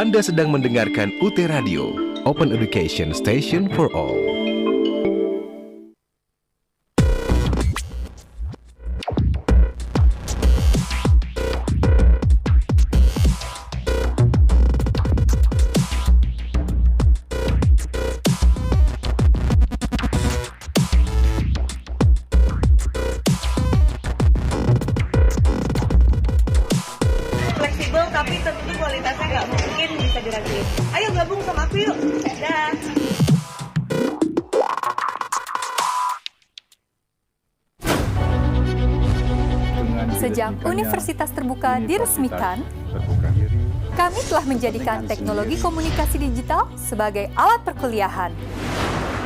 Anda sedang mendengarkan UT Radio, Open Education Station for All. Tapi tentu kualitasnya nggak mungkin bisa diraguin. Ayo gabung sama aku yuk. Dah. Sejak Universitas Terbuka diresmikan, kami telah menjadikan teknologi komunikasi digital sebagai alat perkuliahan.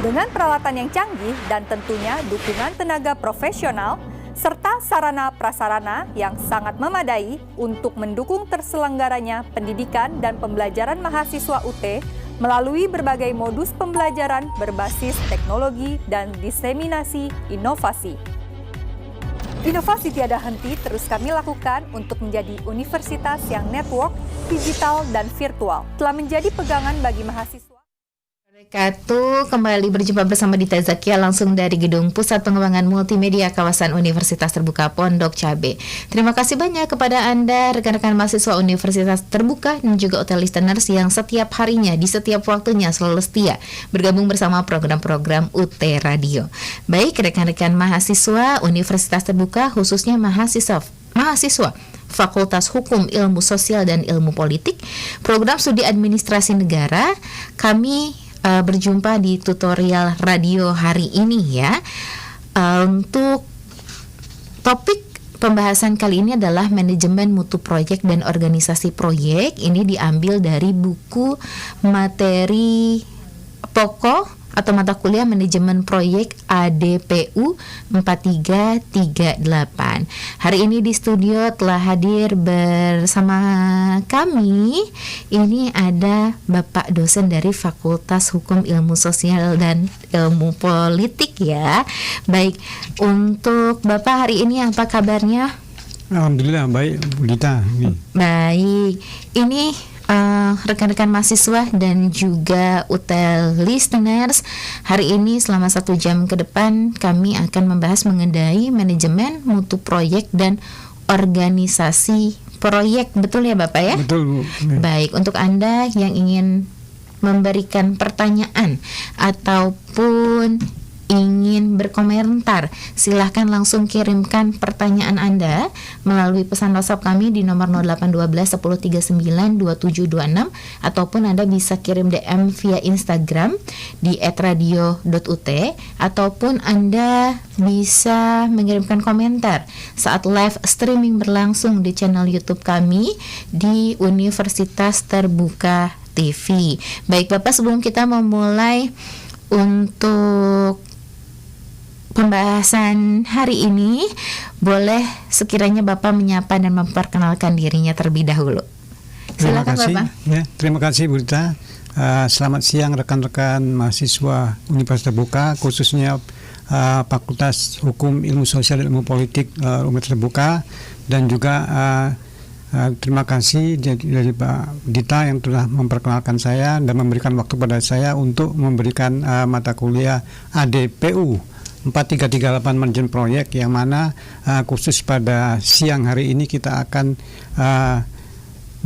Dengan peralatan yang canggih dan tentunya dukungan tenaga profesional, serta sarana-prasarana yang sangat memadai untuk mendukung terselenggaranya pendidikan dan pembelajaran mahasiswa UT melalui berbagai modus pembelajaran berbasis teknologi dan diseminasi inovasi. Inovasi tiada henti terus kami lakukan untuk menjadi universitas yang network, digital, dan virtual. Telah menjadi pegangan bagi mahasiswa. Kembali berjumpa bersama Dita Zakia langsung dari Gedung Pusat Pengembangan Multimedia Kawasan Universitas Terbuka Pondok Cabe. Terima kasih banyak kepada Anda rekan-rekan mahasiswa Universitas Terbuka dan juga UT listeners yang setiap harinya di setiap waktunya selalu setia bergabung bersama program-program UT Radio. Baik rekan-rekan mahasiswa Universitas Terbuka khususnya mahasiswa Fakultas Hukum, Ilmu Sosial dan Ilmu Politik, Program Studi Administrasi Negara, kami berjumpa di tutorial radio hari ini ya. Untuk topik pembahasan kali ini adalah manajemen mutu proyek dan organisasi proyek. Ini diambil dari buku materi pokok atau mata kuliah manajemen proyek ADPU 4338. Hari ini di studio telah hadir bersama kami. Ini ada Bapak dosen dari Fakultas Hukum Ilmu Sosial dan Ilmu Politik ya. Baik, untuk Bapak hari ini apa kabarnya? Alhamdulillah baik, Bu Dita. Baik, ini rekan-rekan mahasiswa dan juga UT listeners, hari ini selama 1 jam ke depan kami akan membahas mengenai manajemen mutu proyek dan organisasi proyek. Betul ya Bapak ya? Betul Bu. Baik, untuk Anda yang ingin memberikan pertanyaan ataupun ingin berkomentar, silahkan langsung kirimkan pertanyaan Anda melalui pesan WhatsApp kami di nomor 0812 1039 2726 ataupun Anda bisa kirim DM via Instagram di @radio.ut ataupun Anda bisa mengirimkan komentar saat live streaming berlangsung di channel YouTube kami di Universitas Terbuka TV. Baik Bapak, sebelum kita memulai untuk pembahasan hari ini, boleh sekiranya Bapak menyapa dan memperkenalkan dirinya terlebih dahulu. Silakan Bapak. Ya, terima kasih Bu Rita. Selamat siang rekan-rekan mahasiswa Universitas Terbuka, khususnya Fakultas Hukum Ilmu Sosial dan Ilmu Politik Universitas Terbuka, dan juga terima kasih dari Pak Dita yang telah memperkenalkan saya dan memberikan waktu pada saya untuk memberikan mata kuliah ADPU 4338 manajemen proyek, yang mana khusus pada siang hari ini kita akan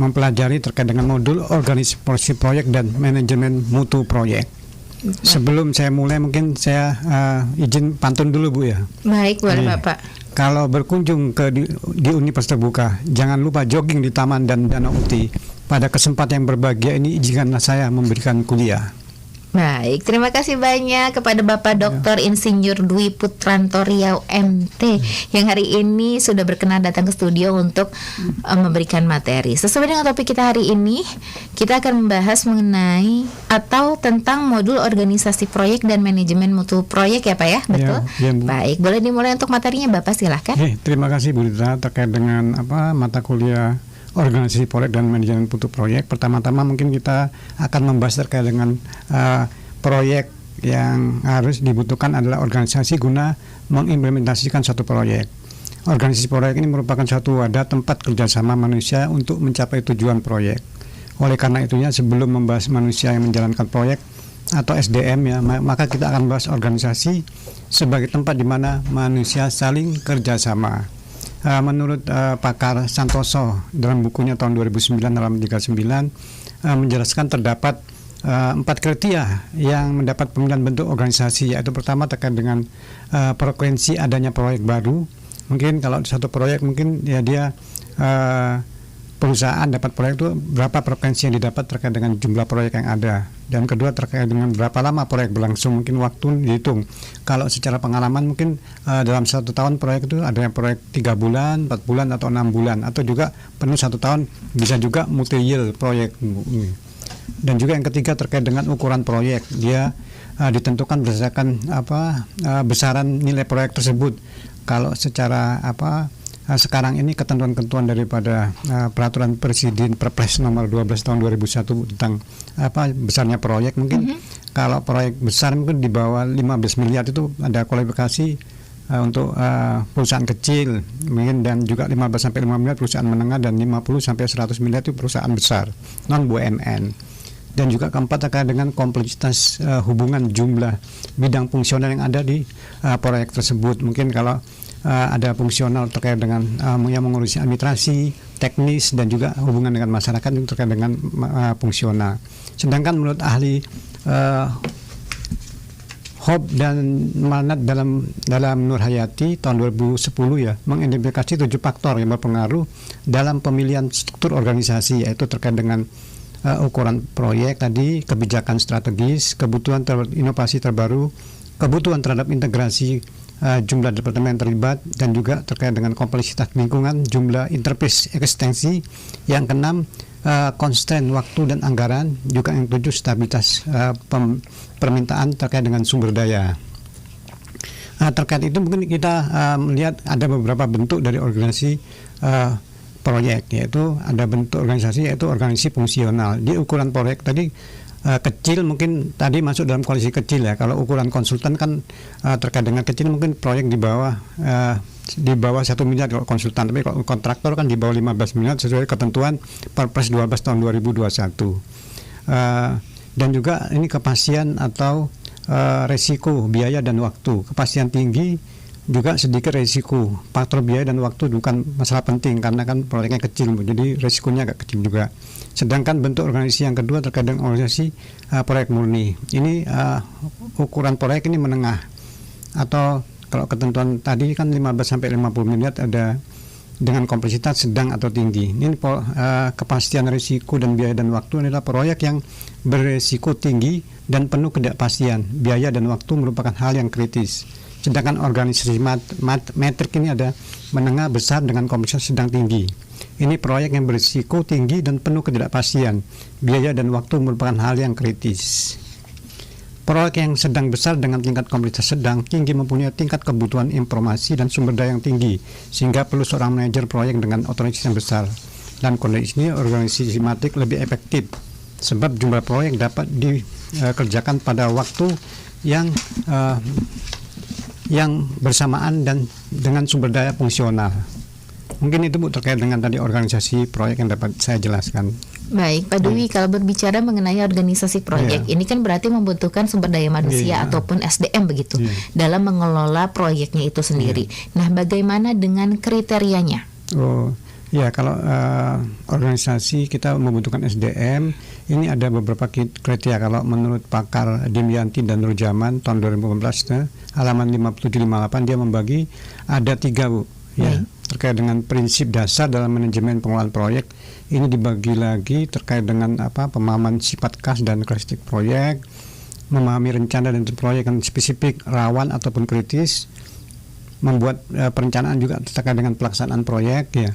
mempelajari terkait dengan modul organisasi proyek dan manajemen mutu proyek. Sebelum saya mulai, mungkin saya izin pantun dulu Bu ya. Baik, boleh Bapak. Kalau berkunjung di Universitas Terbuka, jangan lupa jogging di taman dan danau Uti. Pada kesempatan yang berbahagia ini, izinkanlah saya memberikan kuliah. Baik, terima kasih banyak kepada Bapak Dr. Insinyur Dwi Putranto Riau MT yang hari ini sudah berkenan datang ke studio untuk memberikan materi. Sesuai dengan topik kita hari ini, kita akan membahas mengenai atau tentang modul organisasi proyek dan manajemen mutu proyek ya Pak ya, betul? Ya, Bu. Baik, boleh dimulai untuk materinya Bapak, silahkan. Terima kasih Bu Rita terkait dengan mata kuliah organisasi proyek dan manajemen mutu proyek. Pertama-tama mungkin kita akan membahas terkait dengan proyek yang harus dibutuhkan adalah organisasi guna mengimplementasikan suatu proyek. Organisasi proyek ini merupakan suatu wadah tempat kerjasama manusia untuk mencapai tujuan proyek. Oleh karena itunya sebelum membahas manusia yang menjalankan proyek atau SDM ya, maka kita akan bahas organisasi sebagai tempat di mana manusia saling kerjasama. Menurut pakar Santoso dalam bukunya tahun 2009 halaman 39 menjelaskan terdapat 4 kriteria yang mendapat pemilihan bentuk organisasi, yaitu pertama terkait dengan frekuensi adanya proyek baru. Mungkin kalau satu proyek mungkin ya dia perusahaan dapat proyek itu berapa frekuensi yang didapat terkait dengan jumlah proyek yang ada. Dan kedua terkait dengan berapa lama proyek berlangsung, mungkin waktu dihitung. Kalau secara pengalaman mungkin dalam 1 tahun proyek itu ada yang proyek 3 bulan, 4 bulan atau 6 bulan, atau juga penuh 1 tahun, bisa juga multi-year proyek. Dan juga yang ketiga terkait dengan ukuran proyek, dia ditentukan berdasarkan besaran nilai proyek tersebut. Kalau secara sekarang ini ketentuan-ketentuan daripada peraturan Presiden Perpres nomor 12 tahun 2001 tentang besarnya proyek, mungkin kalau proyek besar mungkin di bawah 15 miliar itu ada kualifikasi untuk perusahaan kecil mungkin, dan juga 15 sampai 5 miliar perusahaan menengah, dan 50 sampai 100 miliar itu perusahaan besar non BUMN. Dan juga keempat terkait dengan kompleksitas hubungan jumlah bidang fungsional yang ada di proyek tersebut. Mungkin kalau ada fungsional terkait dengan yang mengurusi administrasi, teknis, dan juga hubungan dengan masyarakat itu terkait dengan fungsional. Sedangkan menurut ahli Hob dan Manat dalam Nur Hayati tahun 2010 ya, mengidentifikasi 7 faktor yang berpengaruh dalam pemilihan struktur organisasi, yaitu terkait dengan ukuran proyek tadi, kebijakan strategis, kebutuhan terhadap inovasi terbaru, kebutuhan terhadap integrasi jumlah departemen terlibat, dan juga terkait dengan kompleksitas lingkungan, jumlah interface ekstensi. Yang keenam, constraint waktu dan anggaran. Juga yang ketujuh, stabilitas permintaan terkait dengan sumber daya. Terkait itu mungkin kita melihat ada beberapa bentuk dari organisasi proyek, yaitu ada bentuk organisasi yaitu organisasi fungsional. Di ukuran proyek tadi kecil mungkin tadi masuk dalam koalisi kecil ya. Kalau ukuran konsultan kan terkait dengan kecil mungkin proyek di bawah 1 miliar kalau konsultan, tapi kalau kontraktor kan di bawah 15 miliar sesuai ketentuan Perpres 12 tahun 2021. Dan juga ini kepastian atau resiko biaya dan waktu. Kepastian tinggi, juga sedikit resiko. Faktor biaya dan waktu bukan masalah penting karena kan proyeknya kecil, jadi resikonya agak kecil juga. Sedangkan bentuk organisasi yang kedua terkait dengan organisasi proyek murni. Ini ukuran proyek ini menengah, atau kalau ketentuan tadi kan 15 sampai 50 miliar ada dengan kompleksitas sedang atau tinggi. Ini kepastian risiko dan biaya dan waktu adalah proyek yang berisiko tinggi dan penuh ketidakpastian. Biaya dan waktu merupakan hal yang kritis. Sedangkan organisasi metrik ini ada menengah, besar dengan kompleksitas sedang, tinggi. Ini proyek yang berisiko tinggi dan penuh ketidakpastian. Biaya dan waktu merupakan hal yang kritis. Proyek yang sedang besar dengan tingkat kompleksitas sedang tinggi mempunyai tingkat kebutuhan informasi dan sumber daya yang tinggi, sehingga perlu seorang manajer proyek dengan otoritas yang besar. Dan kondisi ini organisasi metrik lebih efektif, sebab jumlah proyek dapat dikerjakan pada waktu yang bersamaan dan dengan sumber daya fungsional. Mungkin itu Bu terkait dengan tadi organisasi proyek yang dapat saya jelaskan. Baik, Pak Dwi, kalau berbicara mengenai organisasi proyek, ini kan berarti membutuhkan sumber daya manusia ataupun SDM begitu dalam mengelola proyeknya itu sendiri. Nah, bagaimana dengan kriterianya? Ya, kalau organisasi kita membutuhkan SDM, ini ada beberapa kriteria. Kalau menurut pakar Dimyanti dan Nurjaman tahun 2018 halaman 5758 dia membagi ada 3 Bu. Ya, terkait dengan prinsip dasar dalam manajemen pengelolaan proyek. Ini dibagi lagi terkait dengan pemahaman sifat khas dan karakteristik proyek, memahami rencana dan proyek yang spesifik, rawan ataupun kritis, membuat perencanaan juga terkait dengan pelaksanaan proyek ya,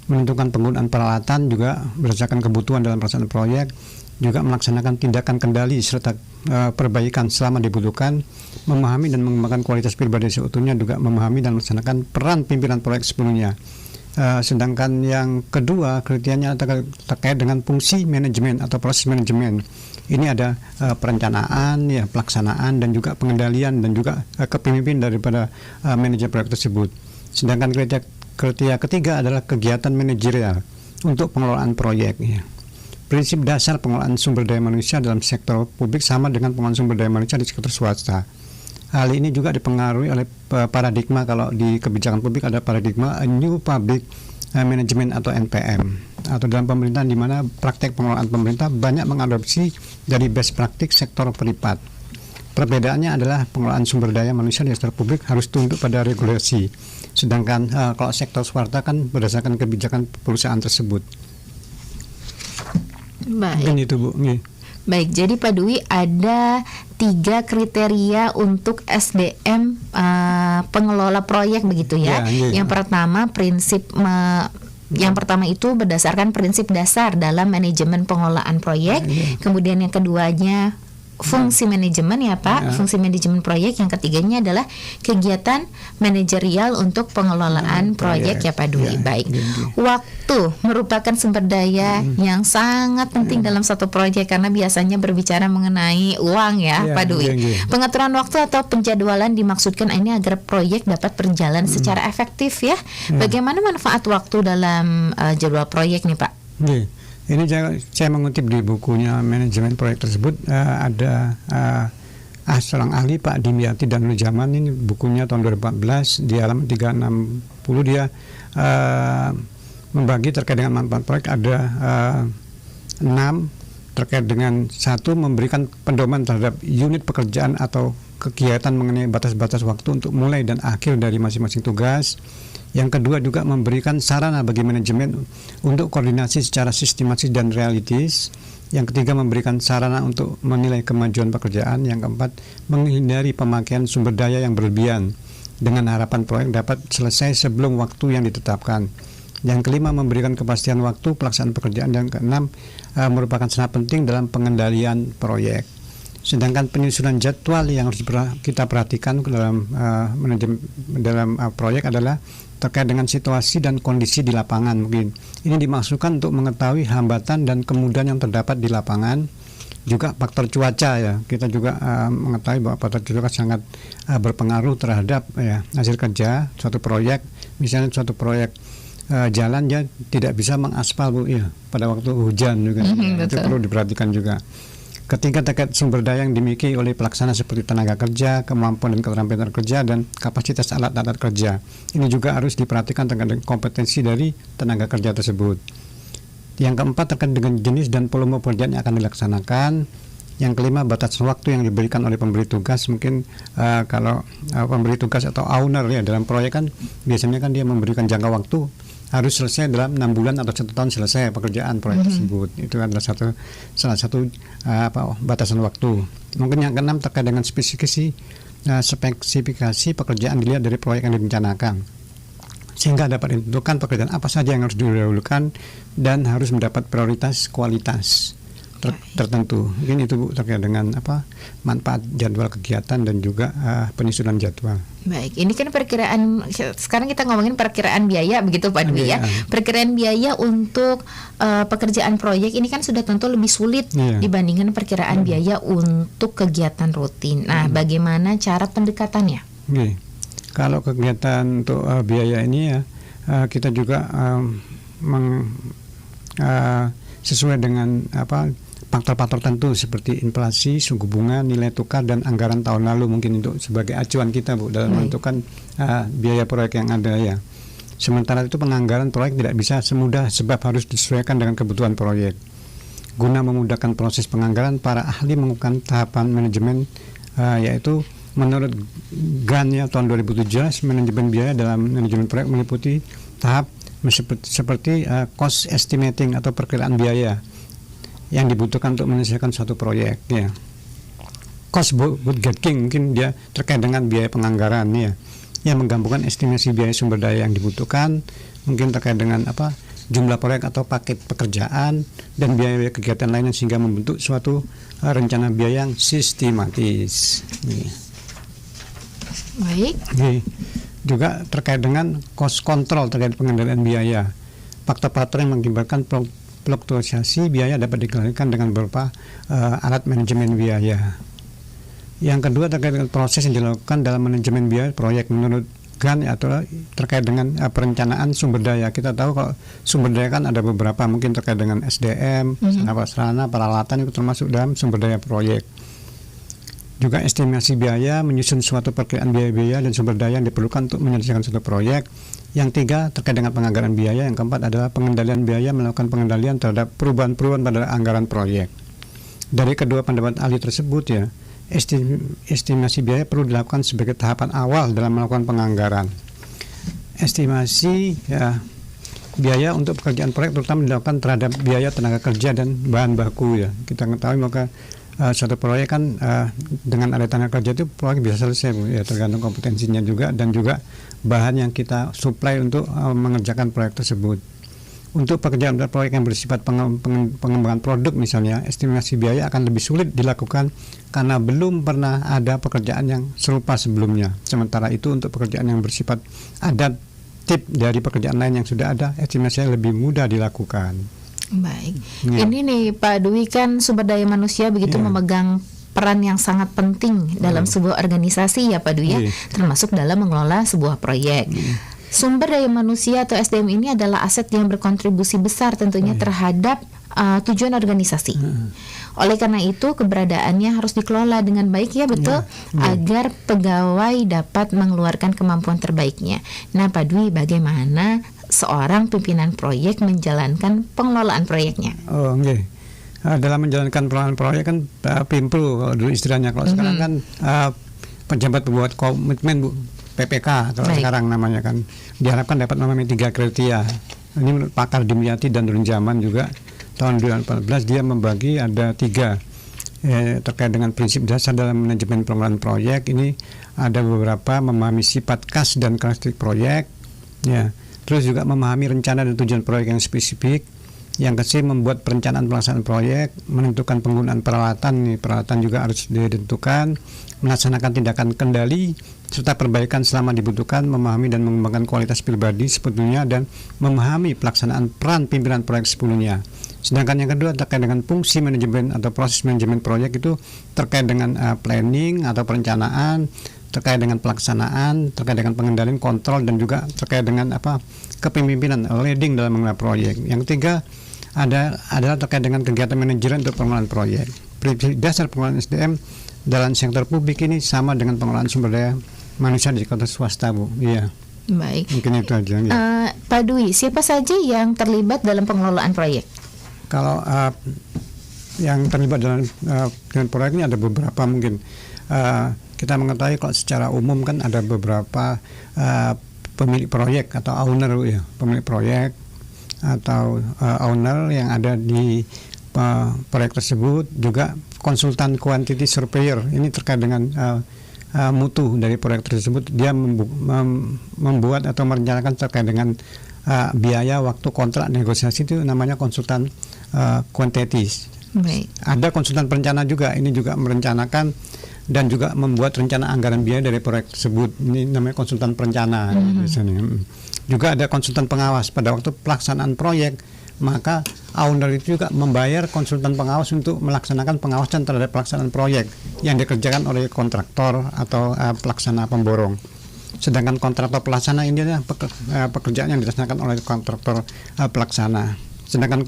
menentukan penggunaan peralatan juga berdasarkan kebutuhan dalam pelaksanaan proyek, juga melaksanakan tindakan kendali serta perbaikan selama dibutuhkan, memahami dan mengembangkan kualitas pribadi seutuhnya, juga memahami dan melaksanakan peran pimpinan proyek sepenuhnya. Sedangkan yang kedua kriterianya terkait dengan fungsi manajemen atau proses manajemen. Ini ada perencanaan, ya, pelaksanaan dan juga pengendalian dan juga kepemimpinan daripada manajer proyek tersebut. Sedangkan kriteria ketiga adalah kegiatan manajerial untuk pengelolaan proyek. Ya. prinsip dasar pengelolaan sumber daya manusia dalam sektor publik sama dengan pengelolaan sumber daya manusia di sektor swasta. Hal ini juga dipengaruhi oleh paradigma, kalau di kebijakan publik ada paradigma New Public Management atau NPM, atau dalam pemerintahan di mana praktek pengelolaan pemerintah banyak mengadopsi dari best practice sektor privat. Perbedaannya adalah pengelolaan sumber daya manusia di sektor publik harus tunduk pada regulasi, sedangkan kalau sektor swasta kan berdasarkan kebijakan perusahaan tersebut. Baik. Mungkin itu Bu. Baik, jadi Pak Dwi ada 3 kriteria untuk SDM pengelola proyek begitu ya. Yang pertama yang pertama itu berdasarkan prinsip dasar dalam manajemen pengelolaan proyek. Kemudian yang keduanya fungsi manajemen ya Pak, fungsi manajemen proyek. Yang ketiganya adalah kegiatan manajerial untuk pengelolaan proyek ya Pak Dwi. Baik, waktu merupakan sumber daya yang sangat penting dalam satu proyek karena biasanya berbicara mengenai uang ya Pak Dwi. Pengaturan waktu atau penjadwalan dimaksudkan ini agar proyek dapat berjalan secara efektif ya. Bagaimana manfaat waktu dalam jadwal proyek nih Pak? Ini saya mengutip di bukunya manajemen proyek tersebut, ada seorang ahli Pak Dimyati dan Nujaman, ini bukunya tahun 2014 di halaman 360 dia membagi terkait dengan manfaat proyek ada 6 terkait dengan 1 memberikan pedoman terhadap unit pekerjaan atau kegiatan mengenai batas-batas waktu untuk mulai dan akhir dari masing-masing tugas. Yang kedua juga memberikan sarana bagi manajemen untuk koordinasi secara sistematis dan realistis. Yang ketiga memberikan sarana untuk menilai kemajuan pekerjaan. Yang keempat menghindari pemakaian sumber daya yang berlebihan dengan harapan proyek dapat selesai sebelum waktu yang ditetapkan. Yang kelima memberikan kepastian waktu pelaksanaan pekerjaan. Dan keenam merupakan sangat penting dalam pengendalian proyek. Sedangkan penyusunan jadwal yang harus kita perhatikan dalam dalam proyek adalah terkait dengan situasi dan kondisi di lapangan. Mungkin ini dimaksudkan untuk mengetahui hambatan dan kemudahan yang terdapat di lapangan. Juga faktor cuaca ya, kita juga mengetahui bahwa faktor cuaca sangat berpengaruh terhadap hasil kerja suatu proyek. Misalnya suatu proyek jalan ya tidak bisa mengaspal Bu ya pada waktu hujan juga. Itu perlu diperhatikan juga. Ketiga, terkait sumber daya yang dimiliki oleh pelaksana seperti tenaga kerja, kemampuan dan keterampilan kerja, dan kapasitas alat-alat kerja. Ini juga harus diperhatikan terkait dengan kompetensi dari tenaga kerja tersebut. Yang keempat, terkait dengan jenis dan volume pekerjaan yang akan dilaksanakan. Yang kelima, batas waktu yang diberikan oleh pemberi tugas. Mungkin kalau pemberi tugas atau owner ya dalam proyek kan biasanya kan dia memberikan jangka waktu harus selesai dalam 6 bulan atau 1 tahun selesai pekerjaan proyek tersebut. Itu adalah salah satu batasan waktu. Mungkin yang keenam terkait dengan spesifikasi pekerjaan dilihat dari proyek yang direncanakan, sehingga dapat ditentukan pekerjaan apa saja yang harus didahulukan dan harus mendapat prioritas kualitas tertentu. Mungkin itu Bu terkait dengan manfaat jadwal kegiatan dan juga penyusunan jadwal. Baik, ini kan perkiraan, sekarang kita ngomongin perkiraan biaya begitu Pak Dwi ya. Perkiraan biaya untuk pekerjaan proyek ini kan sudah tentu lebih sulit dibandingkan perkiraan biaya untuk kegiatan rutin. Nah, bagaimana cara pendekatannya? Kalau kegiatan untuk biaya ini ya kita juga sesuai dengan faktor-faktor tertentu seperti inflasi, suku bunga, nilai tukar, dan anggaran tahun lalu mungkin itu sebagai acuan kita Bu dalam menentukan biaya proyek yang ada ya. Sementara itu penganggaran proyek tidak bisa semudah sebab harus disesuaikan dengan kebutuhan proyek. Guna memudahkan proses penganggaran, para ahli melakukan tahapan manajemen yaitu menurut GAN ya tahun 2017, manajemen biaya dalam manajemen proyek meliputi tahap seperti cost estimating atau perkiraan biaya yang dibutuhkan untuk menyelesaikan suatu proyek ya. Cost budgeting mungkin dia terkait dengan biaya penganggaran ya, yang menggabungkan estimasi biaya sumber daya yang dibutuhkan, mungkin terkait dengan jumlah proyek atau paket pekerjaan dan biaya kegiatan lainnya sehingga membentuk suatu rencana biaya yang sistematis. Baik. Juga terkait dengan cost control terkait pengendalian biaya. Faktor-faktor yang mengakibatkan fluktuasi biaya dapat dikendalikan dengan beberapa alat manajemen biaya. Yang kedua terkait dengan proses yang dilakukan dalam manajemen biaya proyek menurut organ atau terkait dengan perencanaan sumber daya. Kita tahu kalau sumber daya kan ada beberapa, mungkin terkait dengan SDM, sarana peralatan, itu termasuk dalam sumber daya proyek. Juga estimasi biaya, menyusun suatu perkiraan biaya-biaya dan sumber daya yang diperlukan untuk menyelesaikan suatu proyek. Yang tiga terkait dengan penganggaran biaya. Yang keempat adalah pengendalian biaya, melakukan pengendalian terhadap perubahan-perubahan pada anggaran proyek. Dari kedua pendapat ahli tersebut ya, estimasi biaya perlu dilakukan sebagai tahapan awal dalam melakukan penganggaran. Estimasi ya, biaya untuk pekerjaan proyek terutama dilakukan terhadap biaya tenaga kerja dan bahan baku ya. Kita ketahui maka suatu proyek kan dengan ada tenaga kerja itu proyek bisa selesai Bu, ya tergantung kompetensinya juga dan juga bahan yang kita supply untuk mengerjakan proyek tersebut. Untuk pekerjaan proyek yang bersifat pengembangan produk misalnya, estimasi biaya akan lebih sulit dilakukan karena belum pernah ada pekerjaan yang serupa sebelumnya. Sementara itu untuk pekerjaan yang bersifat adaptif dari pekerjaan lain yang sudah ada, estimasi lebih mudah dilakukan. Baik. Ya. Ini nih Pak Dwi, kan sumber daya manusia begitu memegang peran yang sangat penting dalam sebuah organisasi ya Pak Dwi ya, termasuk dalam mengelola sebuah proyek. Sumber daya manusia atau SDM ini adalah aset yang berkontribusi besar tentunya terhadap tujuan organisasi. Oleh karena itu keberadaannya harus dikelola dengan baik ya, betul, agar pegawai dapat mengeluarkan kemampuan terbaiknya. Nah Pak Dwi, bagaimana seorang pimpinan proyek menjalankan pengelolaan proyeknya? Oh, okay. Dalam menjalankan pengelolaan proyek kan pimpru kalau dulu istilahnya. Kalau sekarang kan pejabat pembuat komitmen Bu, PPK kalau sekarang namanya kan, diharapkan dapat memenuhi 3 kriteria. Ini menurut pakar Dimyati dan Nurjaman juga tahun 2014 dia membagi ada 3 terkait dengan prinsip dasar dalam manajemen pengelolaan proyek. Ini ada beberapa: memahami sifat khas dan karakteristik proyek, ya. Terus juga memahami rencana dan tujuan proyek yang spesifik. Yang ketiga, membuat perencanaan pelaksanaan proyek, menentukan penggunaan peralatan. Peralatan juga harus ditentukan, melaksanakan tindakan kendali serta perbaikan selama dibutuhkan, memahami dan mengembangkan kualitas pribadi sebetulnya, dan memahami pelaksanaan peran pimpinan proyek sebelumnya. Sedangkan yang kedua terkait dengan fungsi manajemen atau proses manajemen proyek, itu terkait dengan planning atau perencanaan, terkait dengan pelaksanaan, terkait dengan pengendalian, kontrol, dan juga terkait dengan kepemimpinan, leading dalam mengelola proyek. Yang ketiga adalah terkait dengan kegiatan manajemen untuk pengelolaan proyek. Prinsip dasar pengelolaan SDM dalam sektor publik ini sama dengan pengelolaan sumber daya manusia di sektor swasta Bu. Iya. Baik. Mungkin itu aja. Ya. Pak Dwi, siapa saja yang terlibat dalam pengelolaan proyek? Kalau yang terlibat dalam proyek ini ada beberapa mungkin. Kita mengetahui kalau secara umum kan ada beberapa pemilik proyek atau owner ya, pemilik proyek atau owner yang ada di proyek tersebut, juga konsultan quantity surveyor. Ini terkait dengan mutu dari proyek tersebut. Dia membuat atau merencanakan terkait dengan biaya, waktu, kontrak, negosiasi, itu namanya konsultan quantity. Ada konsultan perencana juga, ini juga merencanakan dan juga membuat rencana anggaran biaya dari proyek tersebut. Ini namanya konsultan perencana biasanya. Juga ada konsultan pengawas pada waktu pelaksanaan proyek, maka owner itu juga membayar konsultan pengawas untuk melaksanakan pengawasan terhadap pelaksanaan proyek yang dikerjakan oleh kontraktor atau pelaksana pemborong. Sedangkan kontraktor pelaksana ini adalah pekerjaan yang dilaksanakan oleh kontraktor pelaksana. Sedangkan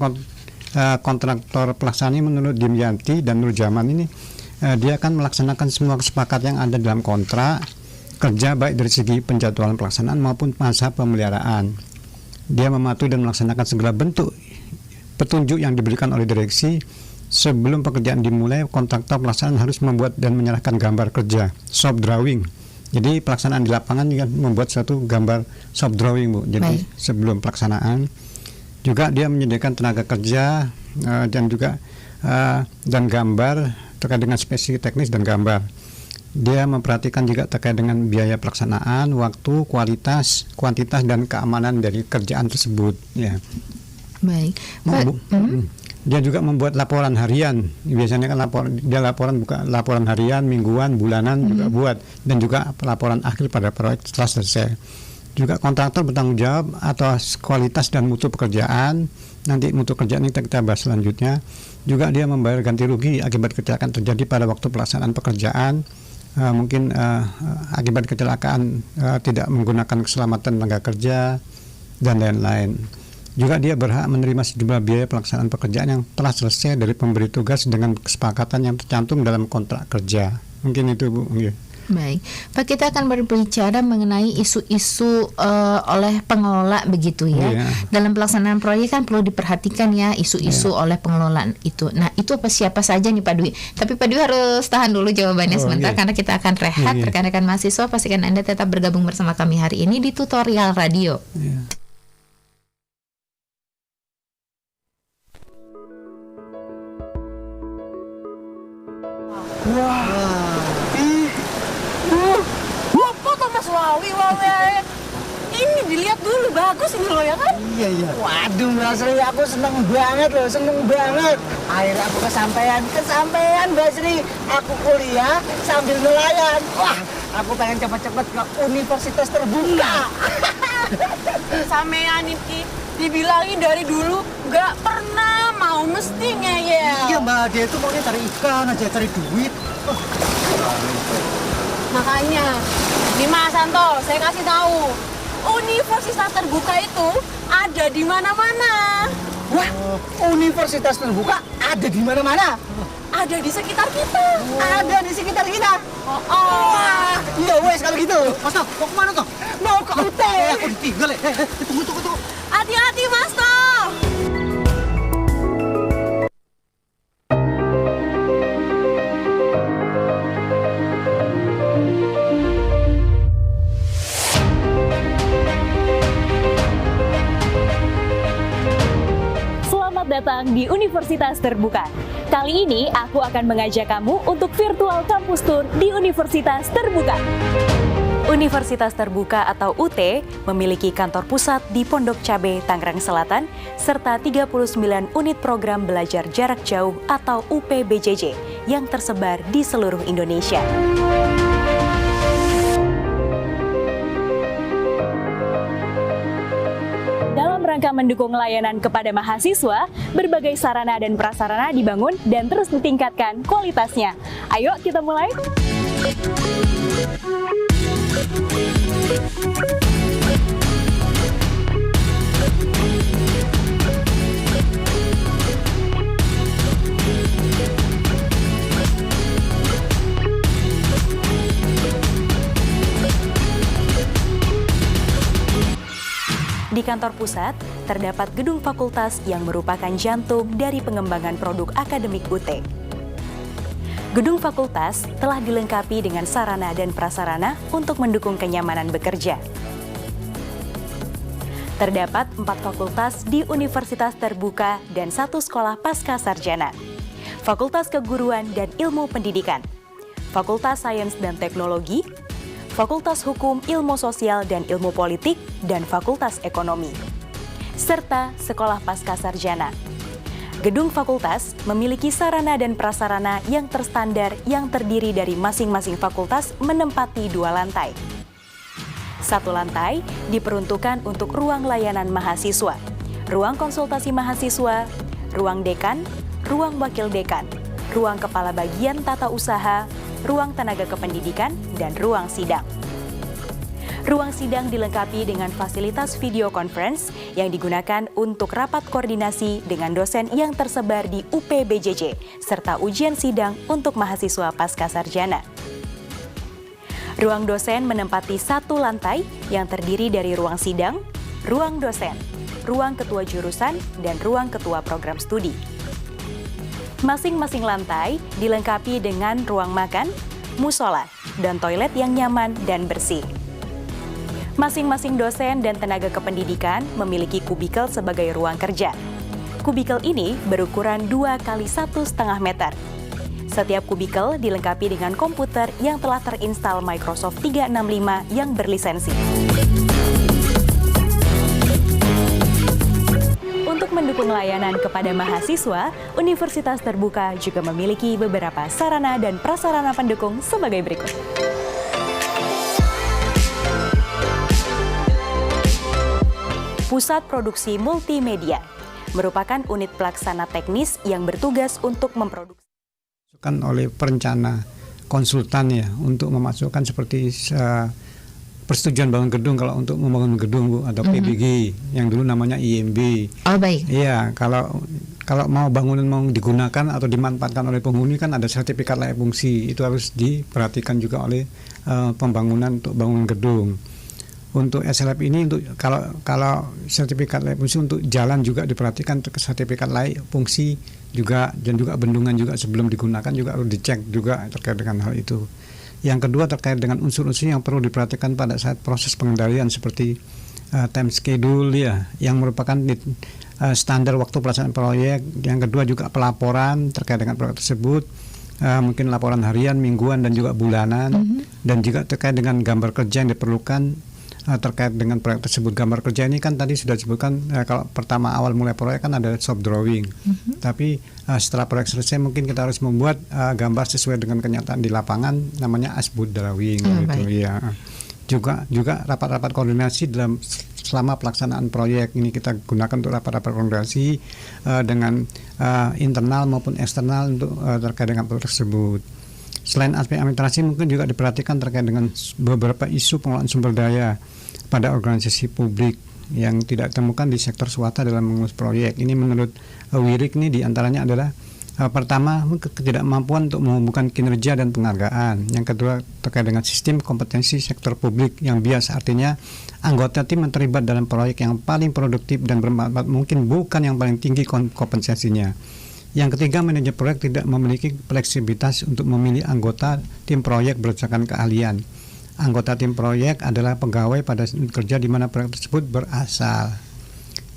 kontraktor pelaksana ini menurut Dimyati dan Nurjaman ini, dia akan melaksanakan semua kesepakatan yang ada dalam kontrak kerja, baik dari segi penjadwalan pelaksanaan maupun masa pemeliharaan. Dia mematuhi dan melaksanakan segala bentuk petunjuk yang diberikan oleh direksi. Sebelum pekerjaan dimulai, kontraktor pelaksanaan harus membuat dan menyerahkan gambar kerja, shop drawing. Jadi pelaksanaan di lapangan juga membuat suatu gambar shop drawing Bu. Jadi sebelum pelaksanaan juga dia menyediakan tenaga kerja dan juga dan gambar terkait dengan spesifik teknis dan gambar. Dia memperhatikan juga terkait dengan biaya pelaksanaan, waktu, kualitas, kuantitas, dan keamanan dari kerjaan tersebut. Ya. Baik. Dia juga membuat laporan harian. Biasanya kan laporan buka laporan harian, mingguan, bulanan juga buat, dan juga laporan akhir pada proyek setelah selesai. Juga kontraktor bertanggung jawab atas kualitas dan mutu pekerjaan. Nanti mutu kerjaan ini kita bahas selanjutnya. Juga dia membayar ganti rugi akibat kecelakaan terjadi pada waktu pelaksanaan pekerjaan. mungkin akibat kecelakaan tidak menggunakan keselamatan tenaga kerja dan lain-lain. Juga dia berhak menerima sejumlah biaya pelaksanaan pekerjaan yang telah selesai dari pemberi tugas dengan kesepakatan yang tercantum dalam kontrak kerja. Mungkin itu, Bu. Baik, Pak, kita akan berbicara mengenai isu-isu oleh pengelola begitu ya. Dalam pelaksanaan proyek kan perlu diperhatikan ya isu-isu oleh pengelolaan itu. Nah, itu siapa saja nih Pak Dwi? Tapi Pak Dwi harus tahan dulu jawabannya sebentar karena kita akan rehat. Rekan-rekan mahasiswa, pastikan Anda tetap bergabung bersama kami hari ini di Tutorial Radio. Wawi. Ini dilihat dulu, bagus ini loh ya kan? Iya. Waduh, Mbak Sri, aku seneng banget. Akhirnya aku kesampaian Mbak Sri. Aku kuliah sambil nelayan. Wah, aku pengen cepet-cepet ke universitas terbuka. Sampean ini dibilangin dari dulu nggak pernah mau mesti ngeyel. Iya Mbak, dia itu maunya cari ikan aja, cari duit. Makanya, nih Mas Santo, saya kasih tahu, universitas terbuka itu ada di mana-mana. Wah, universitas terbuka ada di mana-mana. Ada di sekitar kita. Ada di sekitar kita. Wah, iya wes kalau gitu. Mas Toh, mau kemana toh? Mau ke UT. Aku ditinggal ya. Tunggu. Hati-hati Mas Toh. Datang di Universitas Terbuka. Kali ini aku akan mengajak kamu untuk virtual campus tour di Universitas Terbuka. Universitas Terbuka atau UT memiliki kantor pusat di Pondok Cabe, Tangerang Selatan, serta 39 unit program belajar jarak jauh atau UPBJJ yang tersebar di seluruh Indonesia. Rangka mendukung layanan kepada mahasiswa, berbagai sarana dan prasarana dibangun dan terus ditingkatkan kualitasnya. Ayo kita mulai. Di kantor pusat, terdapat gedung fakultas yang merupakan jantung dari pengembangan produk akademik UT. Gedung fakultas telah dilengkapi dengan sarana dan prasarana untuk mendukung kenyamanan bekerja. Terdapat 4 fakultas di Universitas Terbuka dan 1 sekolah pasca sarjana. Fakultas Keguruan dan Ilmu Pendidikan, Fakultas Sains dan Teknologi, Fakultas Hukum, Ilmu Sosial dan Ilmu Politik, dan Fakultas Ekonomi, serta Sekolah Pasca Sarjana. Gedung fakultas memiliki sarana dan prasarana yang terstandar yang terdiri dari masing-masing fakultas menempati 2 lantai. 1 lantai diperuntukkan untuk ruang layanan mahasiswa, ruang konsultasi mahasiswa, ruang dekan, ruang wakil dekan, ruang kepala bagian tata usaha, ruang tenaga kependidikan, dan ruang sidang. Ruang sidang dilengkapi dengan fasilitas video conference yang digunakan untuk rapat koordinasi dengan dosen yang tersebar di UPBJJ, serta ujian sidang untuk mahasiswa pasca sarjana. Ruang dosen menempati 1 lantai yang terdiri dari ruang sidang, ruang dosen, ruang ketua jurusan, dan ruang ketua program studi. Masing-masing lantai dilengkapi dengan ruang makan, musola, dan toilet yang nyaman dan bersih. Masing-masing dosen dan tenaga kependidikan memiliki kubikel sebagai ruang kerja. Kubikel ini berukuran 2 x 1,5 meter. Setiap kubikel dilengkapi dengan komputer yang telah terinstal Microsoft 365 yang berlisensi. Untuk mendukung layanan kepada mahasiswa, Universitas Terbuka juga memiliki beberapa sarana dan prasarana pendukung sebagai berikut. Pusat Produksi Multimedia merupakan unit pelaksana teknis yang bertugas untuk memproduksi oleh perencana konsultan ya untuk memasukkan seperti persetujuan bangun gedung kalau untuk membangun gedung Bu, atau PBG yang dulu namanya IMB. Oh baik. Iya, kalau mau bangunan mau digunakan atau dimanfaatkan oleh penghuni kan ada sertifikat layak fungsi, itu harus diperhatikan juga oleh pembangunan untuk bangunan gedung. Untuk SLF ini untuk kalau sertifikat layak fungsi untuk jalan juga diperhatikan, sertifikat layak fungsi juga, dan juga bendungan juga sebelum digunakan juga harus dicek juga terkait dengan hal itu. Yang kedua terkait dengan unsur-unsur yang perlu diperhatikan pada saat proses pengendalian seperti time schedule ya, yang merupakan standar waktu pelaksanaan proyek. Yang kedua juga pelaporan terkait dengan proyek tersebut, mungkin laporan harian, mingguan, dan juga bulanan. Dan juga terkait dengan gambar kerja yang diperlukan terkait dengan proyek tersebut. Gambar kerja ini kan tadi sudah disebutkan, kalau pertama awal mulai proyek kan ada shop drawing, tapi setelah proyek selesai mungkin kita harus membuat gambar sesuai dengan kenyataan di lapangan, namanya asbud drawing gitu ya. Juga rapat-rapat koordinasi selama pelaksanaan proyek ini kita gunakan untuk rapat-rapat koordinasi dengan internal maupun eksternal untuk terkait dengan proyek tersebut. Selain aspek administrasi mungkin juga diperhatikan terkait dengan beberapa isu pengelolaan sumber daya pada organisasi publik yang tidak ditemukan di sektor swasta dalam mengurus proyek. Ini menurut WIRIK ini diantaranya adalah pertama ketidakmampuan untuk menghubungkan kinerja dan penghargaan. Yang kedua terkait dengan sistem kompetensi sektor publik yang bias, artinya anggota tim yang terlibat dalam proyek yang paling produktif dan bermanfaat mungkin bukan yang paling tinggi kompensasinya. Yang ketiga, manajer proyek tidak memiliki fleksibilitas untuk memilih anggota tim proyek berdasarkan keahlian. Anggota tim proyek adalah pegawai pada unit kerja di mana proyek tersebut berasal.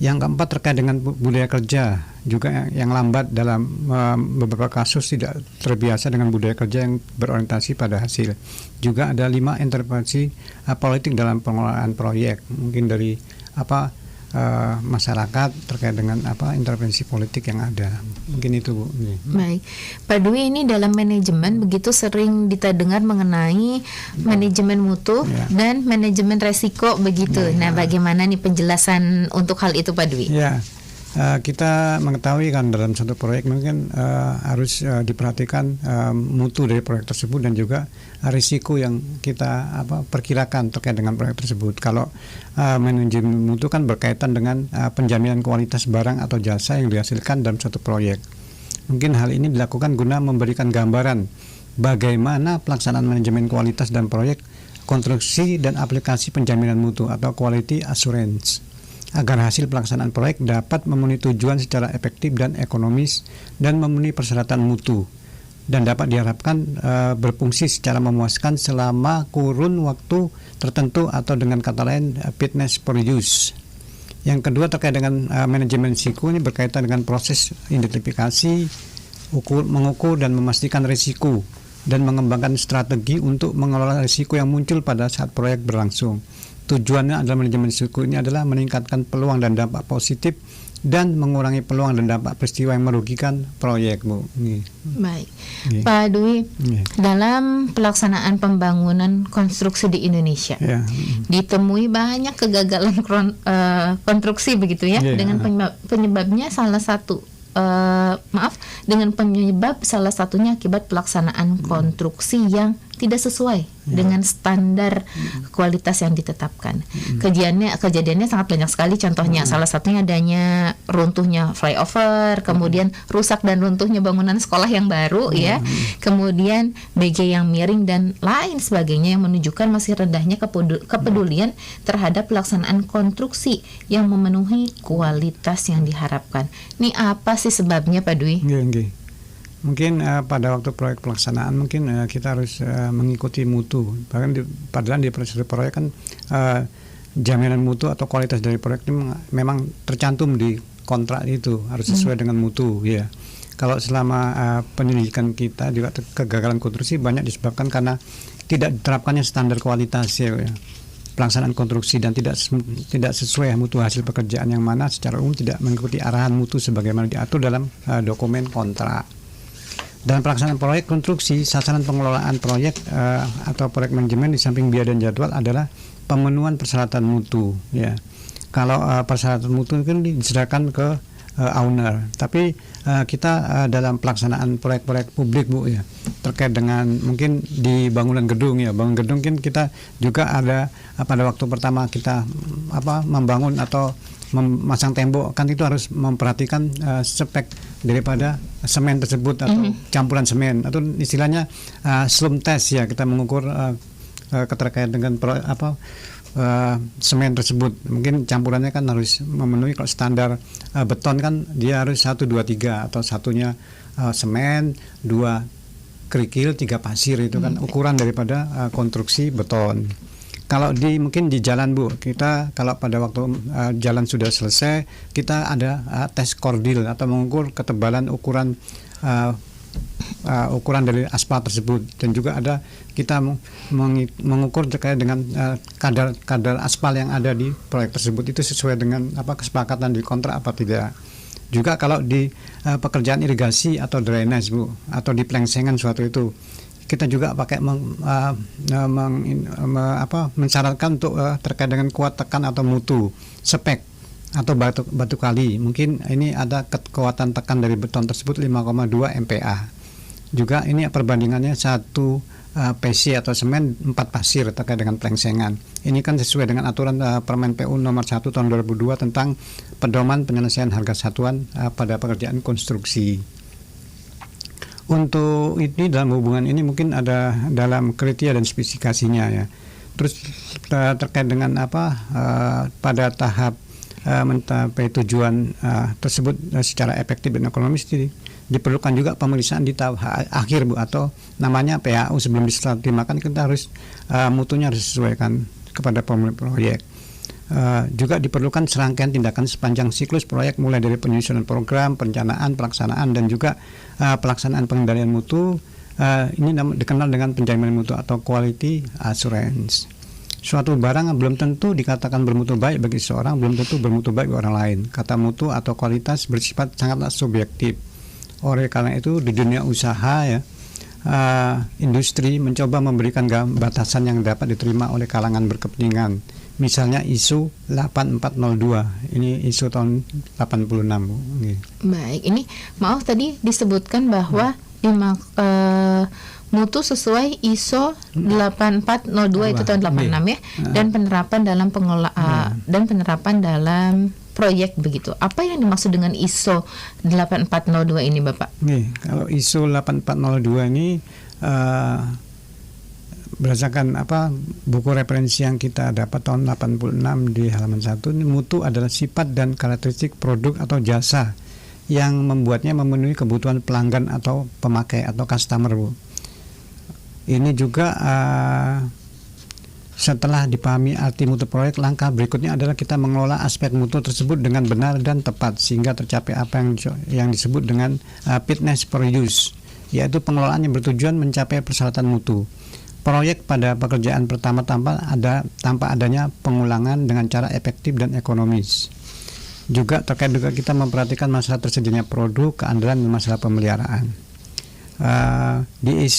Yang keempat terkait dengan budaya kerja, juga yang lambat dalam beberapa kasus tidak terbiasa dengan budaya kerja yang berorientasi pada hasil. Juga ada 5 intervensi politik dalam pengelolaan proyek, mungkin dari masyarakat terkait dengan intervensi politik yang ada. Mungkin itu Bu. Baik, Pak Dwi, ini dalam manajemen begitu sering kita dengar mengenai manajemen mutu dan manajemen resiko begitu. Nah, bagaimana nih penjelasan untuk hal itu Pak Dwi? Ya, kita mengetahui kan dalam satu proyek mungkin harus diperhatikan mutu dari proyek tersebut dan juga risiko yang kita perkirakan terkait dengan proyek tersebut. Kalau manajemen mutu kan berkaitan dengan penjaminan kualitas barang atau jasa yang dihasilkan dalam suatu proyek. Mungkin hal ini dilakukan guna memberikan gambaran bagaimana pelaksanaan manajemen kualitas dan proyek, konstruksi dan aplikasi penjaminan mutu atau quality assurance, agar hasil pelaksanaan proyek dapat memenuhi tujuan secara efektif dan ekonomis dan memenuhi persyaratan mutu dan dapat diharapkan berfungsi secara memuaskan selama kurun waktu tertentu atau dengan kata lain fitness for use. Yang kedua terkait dengan manajemen risiko, ini berkaitan dengan proses identifikasi, mengukur dan memastikan risiko dan mengembangkan strategi untuk mengelola risiko yang muncul pada saat proyek berlangsung. Tujuannya adalah manajemen risiko ini adalah meningkatkan peluang dan dampak positif dan mengurangi peluang dan dampak peristiwa yang merugikan proyek Bu. Baik, Pak Dwi, dalam pelaksanaan pembangunan konstruksi di Indonesia ditemui banyak kegagalan konstruksi begitu ya, dengan penyebabnya salah satu dengan penyebab salah satunya akibat pelaksanaan konstruksi yang tidak sesuai dengan standar kualitas yang ditetapkan. Kejadiannya sangat banyak sekali, contohnya salah satunya adanya runtuhnya flyover, kemudian rusak dan runtuhnya bangunan sekolah yang baru kemudian BG yang miring dan lain sebagainya, yang menunjukkan masih rendahnya kepedulian terhadap pelaksanaan konstruksi yang memenuhi kualitas yang diharapkan. Ini apa sih sebabnya Pak Dwi? Mungkin pada waktu proyek pelaksanaan mungkin kita harus mengikuti mutu. Bahkan padahal di proses proyek kan jaminan mutu atau kualitas dari proyek ini memang tercantum di kontrak itu, harus sesuai dengan mutu ya. Kalau selama penyelidikan kita juga kegagalan konstruksi banyak disebabkan karena tidak diterapkannya standar kualitas ya. Pelaksanaan konstruksi dan tidak sesuai mutu hasil pekerjaan yang mana secara umum tidak mengikuti arahan mutu sebagaimana diatur dalam dokumen kontrak. Dalam pelaksanaan proyek konstruksi, sasaran pengelolaan proyek atau proyek manajemen di samping biaya dan jadwal adalah pemenuhan persyaratan mutu ya. Kalau persyaratan mutu itu diserahkan ke owner. Tapi kita dalam pelaksanaan proyek-proyek publik Bu ya, terkait dengan mungkin di bangunan gedung ya, bangun gedung kan kita juga ada pada waktu pertama kita membangun atau memasang tembok kan itu harus memperhatikan spek daripada semen tersebut atau campuran semen atau istilahnya slum test ya, kita mengukur keterkaitan dengan semen tersebut. Mungkin campurannya kan harus memenuhi, kalau standar beton kan dia harus 1, 2, 3 atau satunya semen, 2 kerikil, 3 pasir, itu kan ukuran daripada konstruksi beton. Kalau mungkin di jalan Bu, kita kalau pada waktu jalan sudah selesai, kita ada tes kordil atau mengukur ketebalan ukuran dari aspal tersebut, dan juga ada kita mengukur terkait dengan kadar aspal yang ada di proyek tersebut itu sesuai dengan kesepakatan di kontrak apa tidak. Juga kalau di pekerjaan irigasi atau drainase Bu, atau di pelengsengan suatu itu, kita juga pakai mensyaratkan untuk terkait dengan kuat tekan atau mutu, spek atau batu kali. Mungkin ini ada kekuatan tekan dari beton tersebut 5,2 MPa. Juga ini perbandingannya 1 PC atau semen 4 pasir terkait dengan pelengsengan. Ini kan sesuai dengan aturan Permen PU nomor 1 tahun 2002 tentang pedoman penyelesaian harga satuan pada pekerjaan konstruksi. Untuk ini dalam hubungan ini mungkin ada dalam kriteria dan spesifikasinya ya. Terus terkait dengan pada tahap mencapai tujuan tersebut secara efektif dan ekonomis, diperlukan juga pemeriksaan di tahap akhir Bu, atau namanya PAU. Sebelum diserahkan kita harus mutunya harus disesuaikan kepada pemilik proyek. Juga diperlukan serangkaian tindakan sepanjang siklus proyek, mulai dari penyusunan program, perencanaan, pelaksanaan, dan juga pelaksanaan pengendalian mutu. Ini dikenal dengan penjaminan mutu atau quality assurance. Suatu barang belum tentu dikatakan bermutu baik bagi seorang, belum tentu bermutu baik bagi orang lain. Kata mutu atau kualitas bersifat sangatlah subjektif. Oleh karena itu di dunia usaha ya, industri mencoba memberikan batasan yang dapat diterima oleh kalangan berkepentingan. Misalnya ISO 8402, ini ISO tahun 86. Baik, ini maaf tadi disebutkan bahwa mutu sesuai ISO 8402 itu tahun 86 ya, dan penerapan dalam dan penerapan dalam proyek begitu. Apa yang dimaksud dengan ISO 8402 ini Bapak? Kalau ISO 8402 ini berdasarkan buku referensi yang kita dapat tahun 86 di halaman 1, ini mutu adalah sifat dan karakteristik produk atau jasa yang membuatnya memenuhi kebutuhan pelanggan atau pemakai atau customer Bu. Ini juga setelah dipahami arti mutu proyek, langkah berikutnya adalah kita mengelola aspek mutu tersebut dengan benar dan tepat sehingga tercapai apa yang disebut dengan fitness for use, yaitu pengelolaan yang bertujuan mencapai persyaratan mutu proyek pada pekerjaan pertama tanpa adanya pengulangan dengan cara efektif dan ekonomis. Juga terkait juga kita memperhatikan masalah tersedianya produk, keandalan dan masalah pemeliharaan. Di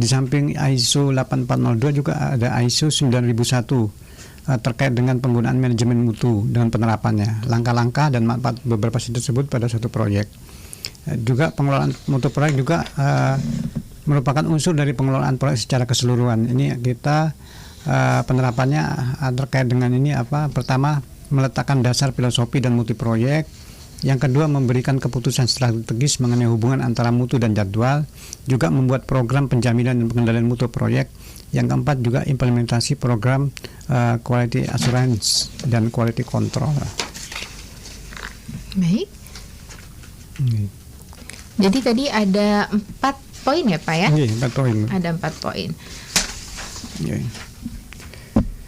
samping ISO 8402 juga ada ISO 9001 terkait dengan penggunaan manajemen mutu dengan penerapannya, langkah-langkah dan manfaat beberapa tersebut pada suatu proyek. Juga pengelolaan mutu proyek juga merupakan unsur dari pengelolaan proyek secara keseluruhan. Ini kita penerapannya terkait dengan ini pertama, meletakkan dasar filosofi dan mutu proyek. Yang kedua, memberikan keputusan strategis mengenai hubungan antara mutu dan jadwal. Juga membuat program penjaminan dan pengendalian mutu proyek. Yang keempat juga implementasi program quality assurance dan quality control. Baik. Jadi tadi ada 4 poin ya Pak ya? Iya, 4 poin. Ada 4 poin. Iya.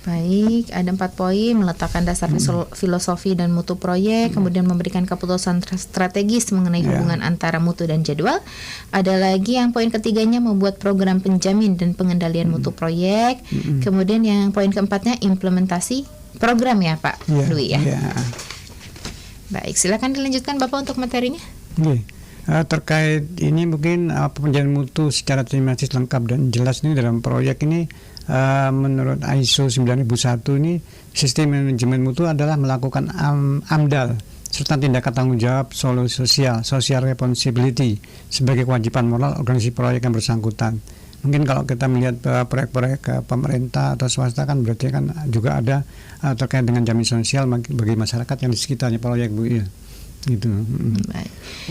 Baik, ada 4 poin: meletakkan dasar filosofi dan mutu proyek, kemudian memberikan keputusan strategis mengenai hubungan antara mutu dan jadwal. Ada lagi yang poin ketiganya, membuat program penjamin dan pengendalian mutu proyek. Kemudian yang poin keempatnya, implementasi program ya Pak Dwi ya. Baik, silakan dilanjutkan Bapak untuk materinya. Terkait ini mungkin penjaminan mutu secara sistematis, lengkap dan jelas ini dalam proyek ini, menurut ISO 9001 ini sistem manajemen mutu adalah melakukan AMDAL serta tindakan tanggung jawab social responsibility sebagai kewajiban moral organisasi proyek yang bersangkutan. Mungkin kalau kita melihat proyek-proyek pemerintah atau swasta kan berarti kan juga ada terkait dengan jaminan sosial bagi masyarakat yang di sekitarnya proyek, Bu ya. Gitu.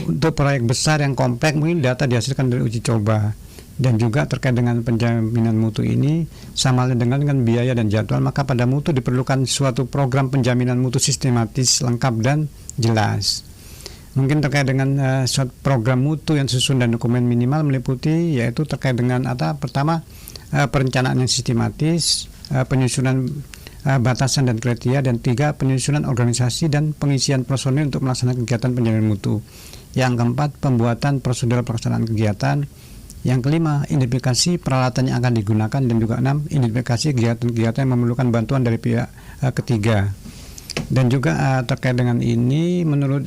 Untuk proyek besar yang kompleks mungkin data dihasilkan dari uji coba, dan juga terkait dengan penjaminan mutu ini sama dengan biaya dan jadwal, maka pada mutu diperlukan suatu program penjaminan mutu sistematis, lengkap dan jelas. Mungkin terkait dengan suatu program mutu yang susun dan dokumen minimal meliputi yaitu terkait dengan pertama perencanaan yang sistematis, penyusunan batasan dan kriteria, dan 3 penyusunan organisasi dan pengisian personil untuk melaksanakan kegiatan penjaminan mutu. Yang keempat, pembuatan prosedur pelaksanaan kegiatan. Yang kelima, identifikasi peralatan yang akan digunakan, dan juga 6, identifikasi kegiatan-kegiatan yang memerlukan bantuan dari pihak ketiga. Dan juga terkait dengan ini, menurut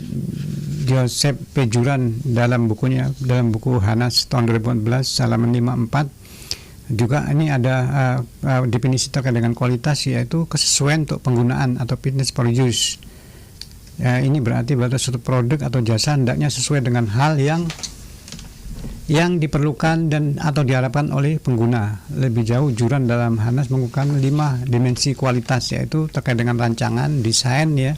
Joseph P. Juran dalam buku Hanas tahun 2014 halaman 54, juga ini ada definisi terkait dengan kualitas, yaitu kesesuaian untuk penggunaan atau fitness for use. Ini berarti suatu produk atau jasa hendaknya sesuai dengan hal yang diperlukan dan atau diharapkan oleh pengguna. Lebih jauh, Juran dalam Hanas mengungkapkan 5 dimensi kualitas, yaitu terkait dengan rancangan, desain ya,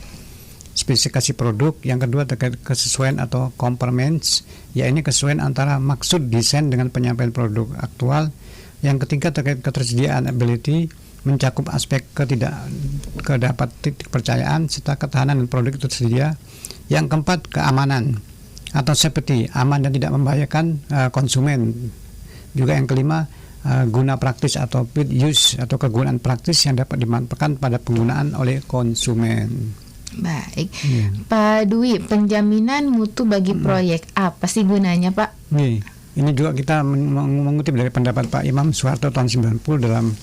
spesifikasi produk. Yang kedua terkait kesesuaian atau conformance, ya ini kesesuaian antara maksud desain dengan penyampaian produk aktual. Yang ketiga terkait ketersediaan, ability, mencakup aspek kedapat kepercayaan serta ketahanan dan produk itu tersedia. Yang keempat, keamanan atau safety, aman dan tidak membahayakan konsumen. Juga yang kelima, guna praktis atau fit use atau kegunaan praktis yang dapat dimanfaatkan pada penggunaan oleh konsumen. Baik, Pak Dwi, penjaminan mutu bagi proyek apa sih gunanya, Pak? Ini juga kita mengutip dari pendapat Pak Imam Soeharto tahun 90 dalam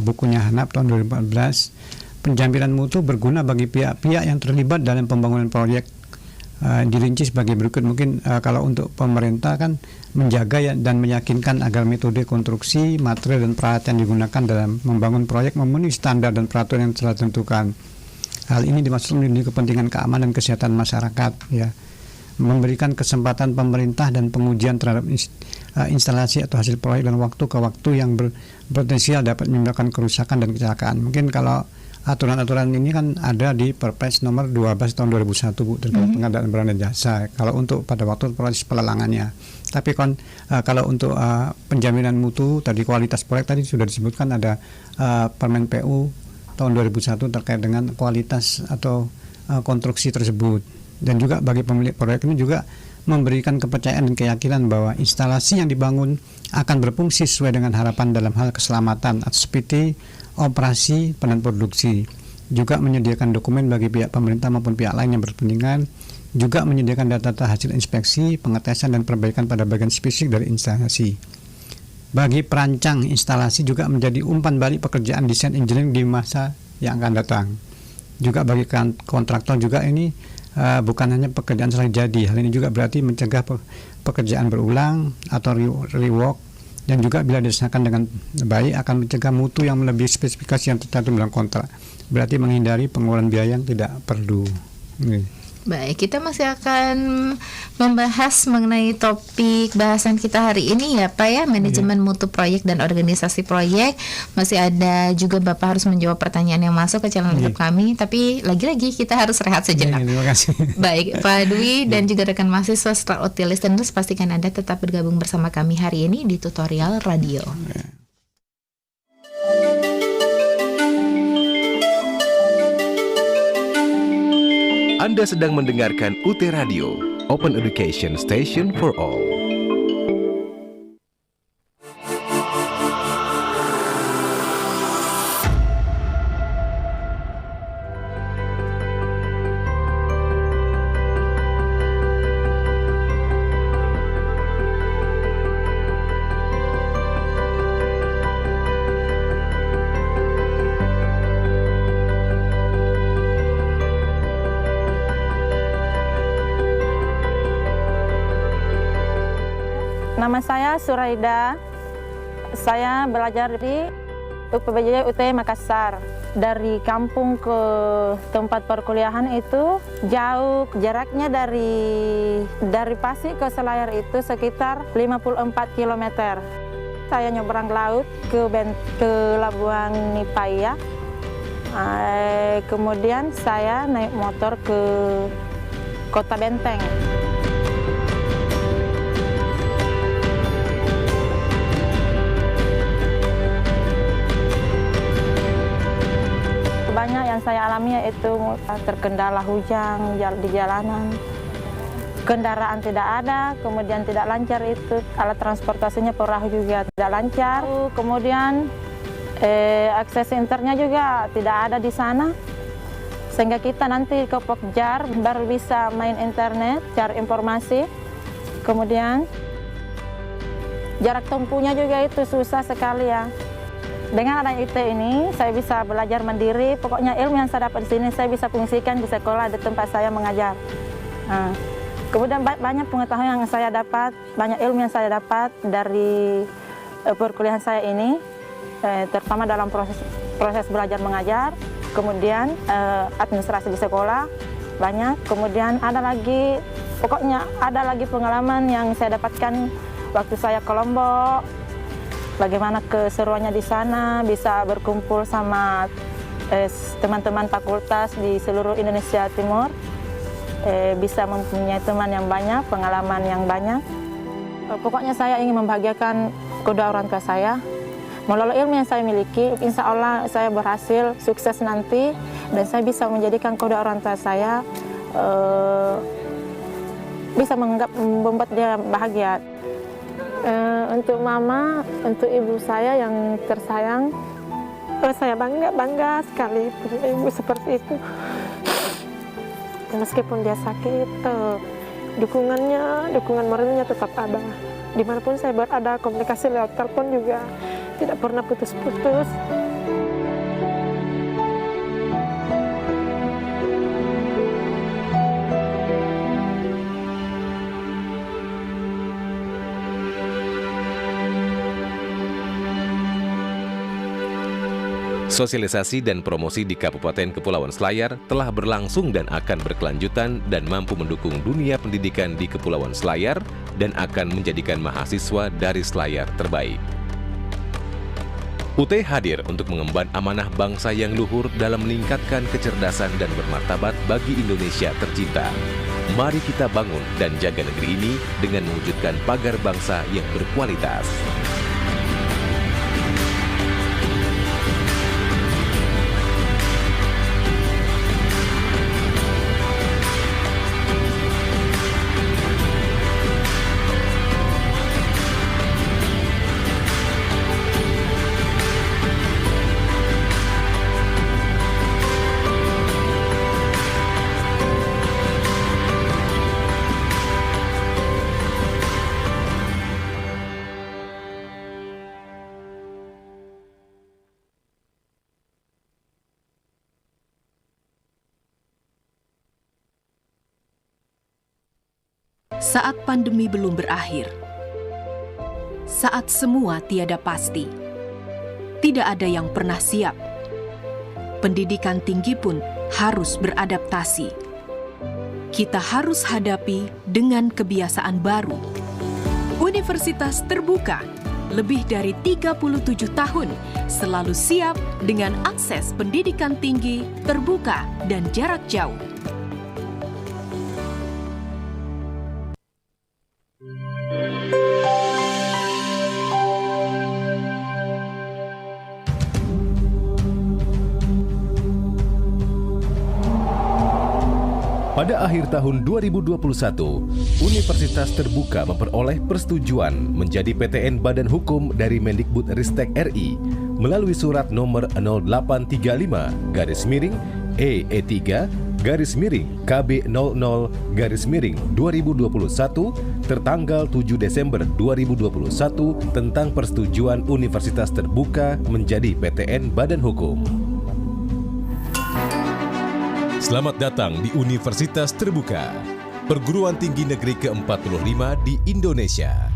bukunya Hanap tahun 2014. Penjaminan mutu berguna bagi pihak-pihak yang terlibat dalam pembangunan proyek. Dirinci sebagai berikut. Mungkin kalau untuk pemerintah kan menjaga dan meyakinkan agar metode konstruksi, material dan peralatan yang digunakan dalam membangun proyek memenuhi standar dan peraturan yang telah ditentukan. Hal ini dimaksud melindungi kepentingan keamanan dan kesehatan masyarakat, ya. Memberikan kesempatan pemerintah dan pengujian terhadap instalasi atau hasil proyek dan waktu ke waktu yang berpotensial dapat menyebabkan kerusakan dan kecelakaan. Mungkin kalau aturan-aturan ini kan ada di Perpres nomor 12 tahun 2001, Bu, terkait pengadaan barang dan jasa. Kalau untuk pada waktu proses pelelangannya. Tapi kalau untuk penjaminan mutu tadi, kualitas proyek tadi sudah disebutkan ada Permen PU tahun 2001 terkait dengan kualitas atau konstruksi tersebut. Dan juga bagi pemilik proyek ini juga memberikan kepercayaan dan keyakinan bahwa instalasi yang dibangun akan berfungsi sesuai dengan harapan dalam hal keselamatan atau seperti operasi dan produksi. Juga menyediakan dokumen bagi pihak pemerintah maupun pihak lain yang berkepentingan. Juga menyediakan data hasil inspeksi, pengetesan dan perbaikan pada bagian spesifik dari instalasi. Bagi perancang instalasi juga menjadi umpan balik pekerjaan desain engineering di masa yang akan datang. Juga bagi kontraktor juga ini bukan hanya pekerjaan selesai jadi. Hal ini juga berarti mencegah pekerjaan berulang atau rework, dan juga bila dilaksanakan dengan baik akan mencegah mutu yang melebihi spesifikasi yang tercantum dalam kontrak. Berarti menghindari pengeluaran biaya yang tidak perlu. Baik, kita masih akan membahas mengenai topik bahasan kita hari ini ya Pak ya, manajemen mutu proyek dan organisasi proyek. Masih ada juga Bapak harus menjawab pertanyaan yang masuk ke channel YouTube kami, tapi lagi-lagi kita harus rehat sejenak. Terima kasih. Baik, Pak Dwi dan juga rekan mahasiswa serta OT listeners, pastikan Anda tetap bergabung bersama kami hari ini di Tutorial Radio. Anda sedang mendengarkan UT Radio, Open Education Station for All. Nama saya Suraida. Saya belajar di UPBJ UT Makassar. dari kampung ke tempat perkuliahan itu jauh, jaraknya dari Pasik ke Selayar itu sekitar 54 km. Saya nyebrang laut ke Labuan Nipaya. Kemudian saya naik motor ke Kota Benteng. Banyak yang saya alami yaitu terkendala hujan di jalanan. Kendaraan tidak ada, kemudian tidak lancar itu, alat transportasinya perahu juga tidak lancar. Kemudian akses internetnya juga tidak ada di sana. Sehingga kita nanti ke Pokjar baru bisa main internet, cari informasi. Kemudian jarak tempuhnya juga itu susah sekali ya. Dengan adanya IT ini, saya bisa belajar mandiri. Pokoknya ilmu yang saya dapat di sini, saya bisa fungsikan di sekolah, di tempat saya mengajar. Kemudian banyak pengetahuan yang saya dapat, banyak ilmu yang saya dapat dari perkuliahan saya ini, terutama dalam proses belajar mengajar, kemudian administrasi di sekolah, banyak. Kemudian ada lagi pengalaman yang saya dapatkan waktu saya ke Lombok. Bagaimana keseruannya di sana, bisa berkumpul sama teman-teman fakultas di seluruh Indonesia Timur, bisa mempunyai teman yang banyak, pengalaman yang banyak. Pokoknya saya ingin membahagiakan kedua orang tua saya. Melalui ilmu yang saya miliki, insya Allah saya berhasil, sukses nanti, dan saya bisa menjadikan kedua orang tua saya bisa membuat dia bahagia. Untuk mama, untuk ibu saya yang tersayang, saya bangga sekali punya ibu seperti itu. Meskipun dia sakit, dukungan moralnya tetap ada. Dimanapun saya berada, komunikasi lewat telepon juga tidak pernah putus-putus. Sosialisasi dan promosi di Kabupaten Kepulauan Selayar telah berlangsung dan akan berkelanjutan dan mampu mendukung dunia pendidikan di Kepulauan Selayar dan akan menjadikan mahasiswa dari Selayar terbaik. UT hadir untuk mengemban amanah bangsa yang luhur dalam meningkatkan kecerdasan dan bermartabat bagi Indonesia tercinta. Mari kita bangun dan jaga negeri ini dengan mewujudkan pagar bangsa yang berkualitas. Saat pandemi belum berakhir, saat semua tiada pasti, tidak ada yang pernah siap. Pendidikan tinggi pun harus beradaptasi. Kita harus hadapi dengan kebiasaan baru. Universitas terbuka, lebih dari 37 tahun, selalu siap dengan akses pendidikan tinggi, terbuka, dan jarak jauh. Pada akhir tahun 2021, Universitas Terbuka memperoleh persetujuan menjadi PTN Badan Hukum dari Mendikbudristek RI melalui surat nomor 0835-E3-KB00-KB00-2021 tertanggal 7 Desember 2021 tentang persetujuan Universitas Terbuka menjadi PTN Badan Hukum. Selamat datang di Universitas Terbuka, perguruan tinggi negeri ke-45 di Indonesia.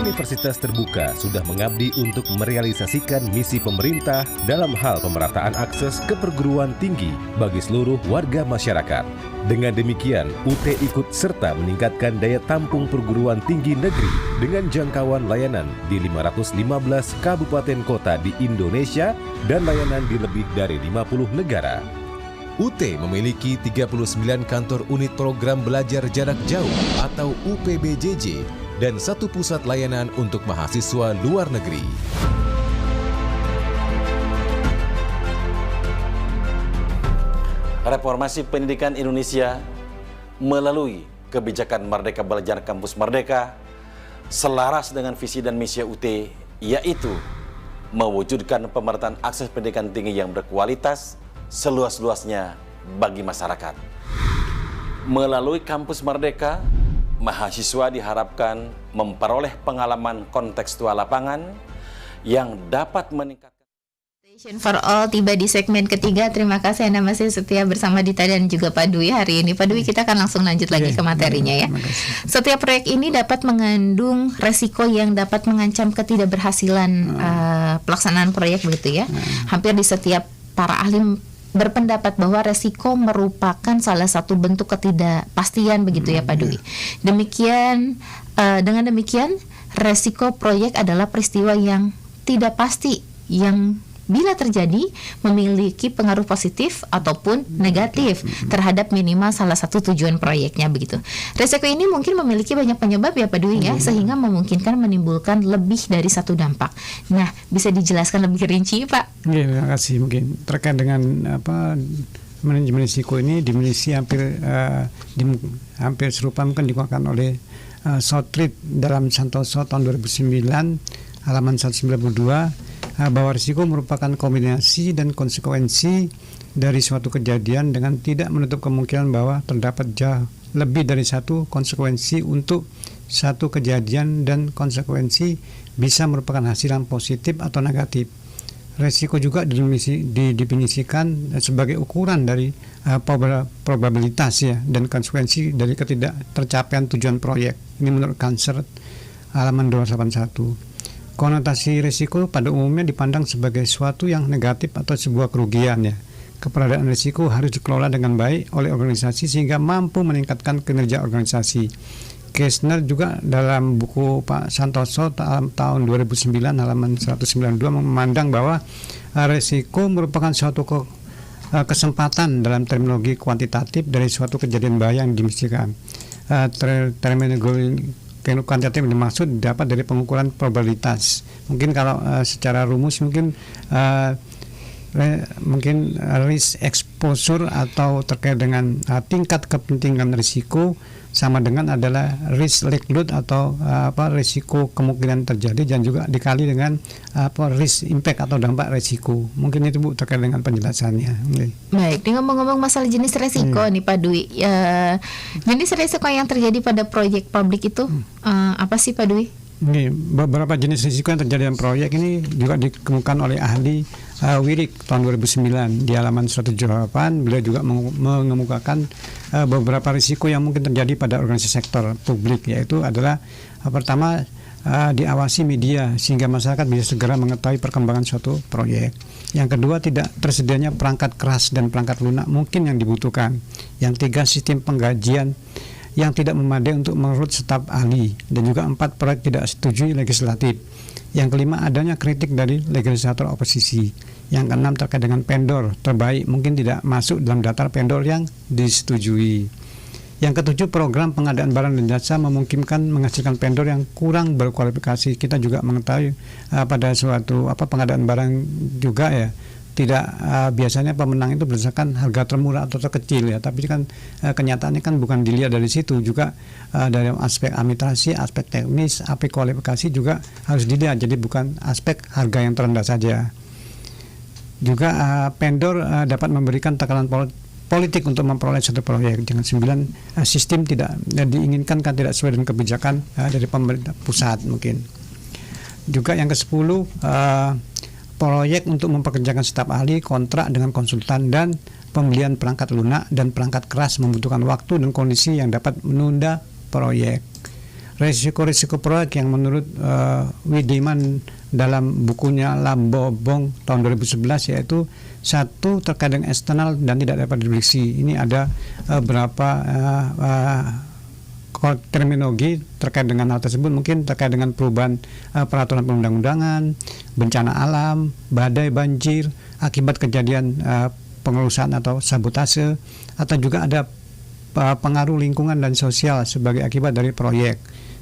Universitas Terbuka sudah mengabdi untuk merealisasikan misi pemerintah dalam hal pemerataan akses ke perguruan tinggi bagi seluruh warga masyarakat. Dengan demikian, UT ikut serta meningkatkan daya tampung perguruan tinggi negeri dengan jangkauan layanan di 515 kabupaten kota di Indonesia dan layanan di lebih dari 50 negara. UT memiliki 39 kantor unit program belajar jarak jauh atau UPBJJ dan 1 pusat layanan untuk mahasiswa luar negeri. Reformasi pendidikan Indonesia melalui kebijakan Merdeka Belajar Kampus Merdeka selaras dengan visi dan misi UT, yaitu mewujudkan pemerataan akses pendidikan tinggi yang berkualitas seluas-luasnya bagi masyarakat. Melalui Kampus Merdeka, mahasiswa diharapkan memperoleh pengalaman kontekstual lapangan yang dapat meningkatkan. For All tiba di segmen ketiga. Terima kasih Anda masih setia bersama Dita dan juga Pak Dwi hari ini. Pak Dwi, kita akan langsung lanjut lagi ke materinya ya. Setiap proyek ini dapat mengandung resiko yang dapat mengancam ketidakberhasilan pelaksanaan proyek begitu ya. Hampir di setiap para ahli berpendapat bahwa resiko merupakan salah satu bentuk ketidakpastian begitu ya Pak Dwi. Dengan demikian resiko proyek adalah peristiwa yang tidak pasti yang bila terjadi memiliki pengaruh positif ataupun negatif terhadap minimal salah satu tujuan proyeknya begitu. Resiko ini mungkin memiliki banyak penyebab ya Pak Dwi ya, sehingga memungkinkan menimbulkan lebih dari satu dampak. Nah, bisa dijelaskan lebih rinci Pak? Ya, terima kasih. Mungkin terkait dengan manajemen risiko ini dimiliki hampir serupa mungkin digunakan oleh Southreed dalam Santoso tahun 2009 halaman 192. Bahwa risiko merupakan kombinasi dan konsekuensi dari suatu kejadian dengan tidak menutup kemungkinan bahwa terdapat lebih dari satu konsekuensi untuk satu kejadian, dan konsekuensi bisa merupakan hasil yang positif atau negatif. Risiko juga didefinisikan sebagai ukuran dari probabilitas ya, dan konsekuensi dari ketidaktercapaian tujuan proyek. Ini menurut Cancer halaman 281. Konotasi risiko pada umumnya dipandang sebagai suatu yang negatif atau sebuah kerugian ya. Keberadaan risiko harus dikelola dengan baik oleh organisasi sehingga mampu meningkatkan kinerja organisasi. Kessner juga dalam buku Pak Santoso tahun 2009 halaman 192 memandang bahwa risiko merupakan suatu kesempatan dalam terminologi kuantitatif dari suatu kejadian bahaya yang dimestikan. Terminologi kuantitatif dimaksud dapat dari pengukuran probabilitas. Mungkin kalau secara rumus mungkin risk exposure atau terkait dengan tingkat kepentingan risiko sama dengan adalah risk likelihood atau risiko kemungkinan terjadi, dan juga dikali dengan risk impact atau dampak risiko. Mungkin itu Bu terkait dengan penjelasannya. Baik, ngomong-ngomong masalah jenis risiko nih Pak Dwi, jenis risiko yang terjadi pada proyek publik itu apa sih Pak Dwi? Ini beberapa jenis risiko yang terjadi dalam proyek ini juga dikemukakan oleh ahli Wirik tahun 2009 di halaman 178. Beliau juga mengemukakan beberapa risiko yang mungkin terjadi pada organisasi sektor publik, yaitu adalah pertama diawasi media sehingga masyarakat bisa segera mengetahui perkembangan suatu proyek. Yang kedua, tidak tersedianya perangkat keras dan perangkat lunak mungkin yang dibutuhkan. Yang tiga, sistem penggajian yang tidak memadai untuk merekrut staf ahli. Dan juga 4, proyek tidak setujui legislatif. Yang kelima, adanya kritik dari legislator oposisi. Yang keenam, terkait dengan vendor terbaik mungkin tidak masuk dalam daftar vendor yang disetujui. Yang ketujuh, program pengadaan barang dan jasa memungkinkan menghasilkan vendor yang kurang berkualifikasi. Kita juga mengetahui pada suatu pengadaan barang juga ya, tidak biasanya pemenang itu berdasarkan harga termurah atau terkecil ya, tapi kan kenyataannya kan bukan dilihat dari situ, juga dari aspek administrasi, aspek teknis, aspek kualifikasi juga harus dilihat, jadi bukan aspek harga yang terendah saja. Juga vendor dapat memberikan tekanan politik untuk memperoleh suatu proyek. Dengan 9, sistem tidak diinginkan kan tidak sesuai dengan kebijakan dari pemerintah pusat mungkin. Juga yang ke-10, proyek untuk mempekerjakan staf ahli, kontrak dengan konsultan, dan pembelian perangkat lunak dan perangkat keras membutuhkan waktu dan kondisi yang dapat menunda proyek. Risiko-risiko proyek yang menurut Widiman dalam bukunya Lambobong tahun 2011 yaitu satu terkait dengan eksternal dan tidak dapat diprediksi. Ini ada beberapa terminologi terkait dengan hal tersebut, mungkin terkait dengan perubahan peraturan perundang-undangan, bencana alam, badai, banjir, akibat kejadian pengerusakan atau sabotase, atau juga ada pengaruh lingkungan dan sosial sebagai akibat dari proyek.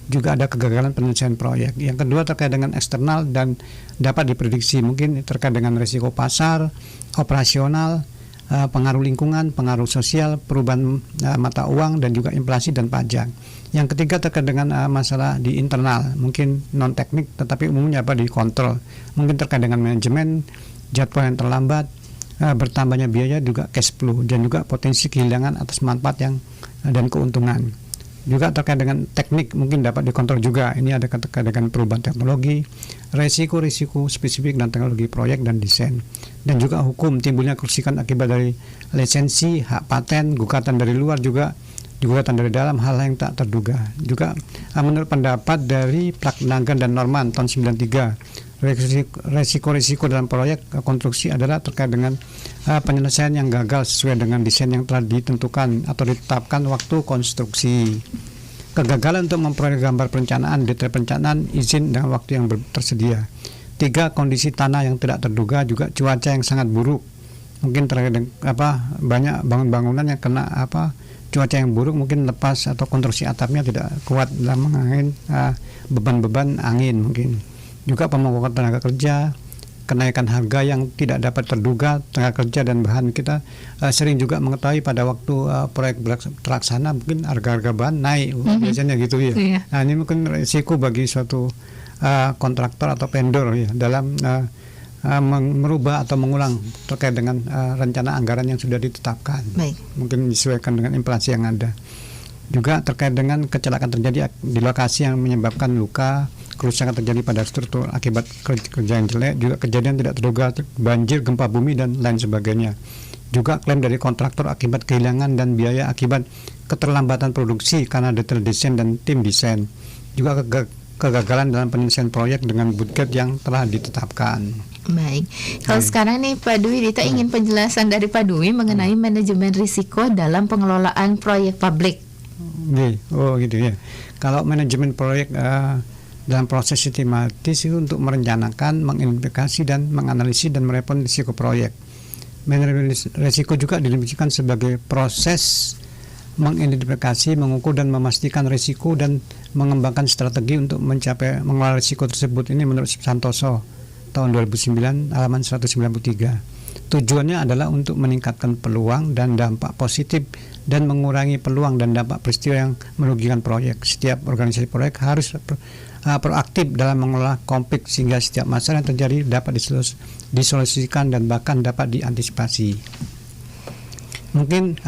Juga ada kegagalan penyelesaian proyek. Yang kedua terkait dengan eksternal dan dapat diprediksi, mungkin terkait dengan risiko pasar, operasional, pengaruh lingkungan, pengaruh sosial, perubahan mata uang, dan juga inflasi dan pajak. Yang ketiga terkait dengan masalah di internal, mungkin non teknik tetapi umumnya dikontrol, mungkin terkait dengan manajemen, jadwal yang terlambat, bertambahnya biaya, juga cash flow, dan juga potensi kehilangan atas manfaat yang dan keuntungan. Juga terkait dengan teknik mungkin dapat dikontrol juga. Ini ada terkait dengan perubahan teknologi, risiko-risiko spesifik dan teknologi proyek dan desain. Dan juga hukum, timbulnya kerusakan akibat dari lisensi, hak paten, gugatan dari luar, juga gugatan dari dalam, hal yang tak terduga. Juga menurut pendapat dari Plagnagan dan Norman tahun 93, resiko-resiko dalam proyek konstruksi adalah terkait dengan penyelesaian yang gagal sesuai dengan desain yang telah ditentukan atau ditetapkan waktu konstruksi. Kegagalan untuk memperoleh gambar perencanaan, detail perencanaan, izin dengan waktu yang tersedia. 3. Kondisi tanah yang tidak terduga, juga cuaca yang sangat buruk. Mungkin terkait dengan banyak bangunan yang kena cuaca yang buruk, mungkin lepas atau konstruksi atapnya tidak kuat dalam mengangin beban-beban angin mungkin. Juga pemogokan tenaga kerja, kenaikan harga yang tidak dapat terduga tenaga kerja dan bahan. Kita sering juga mengetahui pada waktu proyek terlaksana mungkin harga-harga bahan naik, biasanya gitu ya. Nah, ini mungkin risiko bagi suatu kontraktor atau vendor ya dalam merubah atau mengulang terkait dengan rencana anggaran yang sudah ditetapkan. Mungkin disesuaikan dengan inflasi yang ada. Juga terkait dengan kecelakaan terjadi di lokasi yang menyebabkan luka, kerusakan terjadi pada struktur akibat kerja yang jelek, juga kejadian tidak terduga, banjir, gempa bumi, dan lain sebagainya. Juga klaim dari kontraktor akibat kehilangan dan biaya akibat keterlambatan produksi karena detail desain dan tim desain. Juga kegagalan dalam penyelesaian proyek dengan budget yang telah ditetapkan. Baik, kalau sekarang nih Pak Dwi, Dita ingin penjelasan dari Pak Dwi mengenai manajemen risiko dalam pengelolaan proyek publik. Oh gitu ya. Kalau manajemen proyek dalam proses sistematis itu untuk merencanakan, mengidentifikasi dan menganalisis dan merespon risiko proyek. Manajemen risiko juga didefinisikan sebagai proses mengidentifikasi, mengukur dan memastikan risiko dan mengembangkan strategi untuk mencapai mengelola risiko tersebut. Ini menurut Santoso tahun 2009 halaman 193. Tujuannya adalah untuk meningkatkan peluang dan dampak positif dan mengurangi peluang dan dampak peristiwa yang merugikan proyek. Setiap organisasi proyek harus proaktif dalam mengelola konflik sehingga setiap masalah yang terjadi dapat disolusikan dan bahkan dapat diantisipasi. Mungkin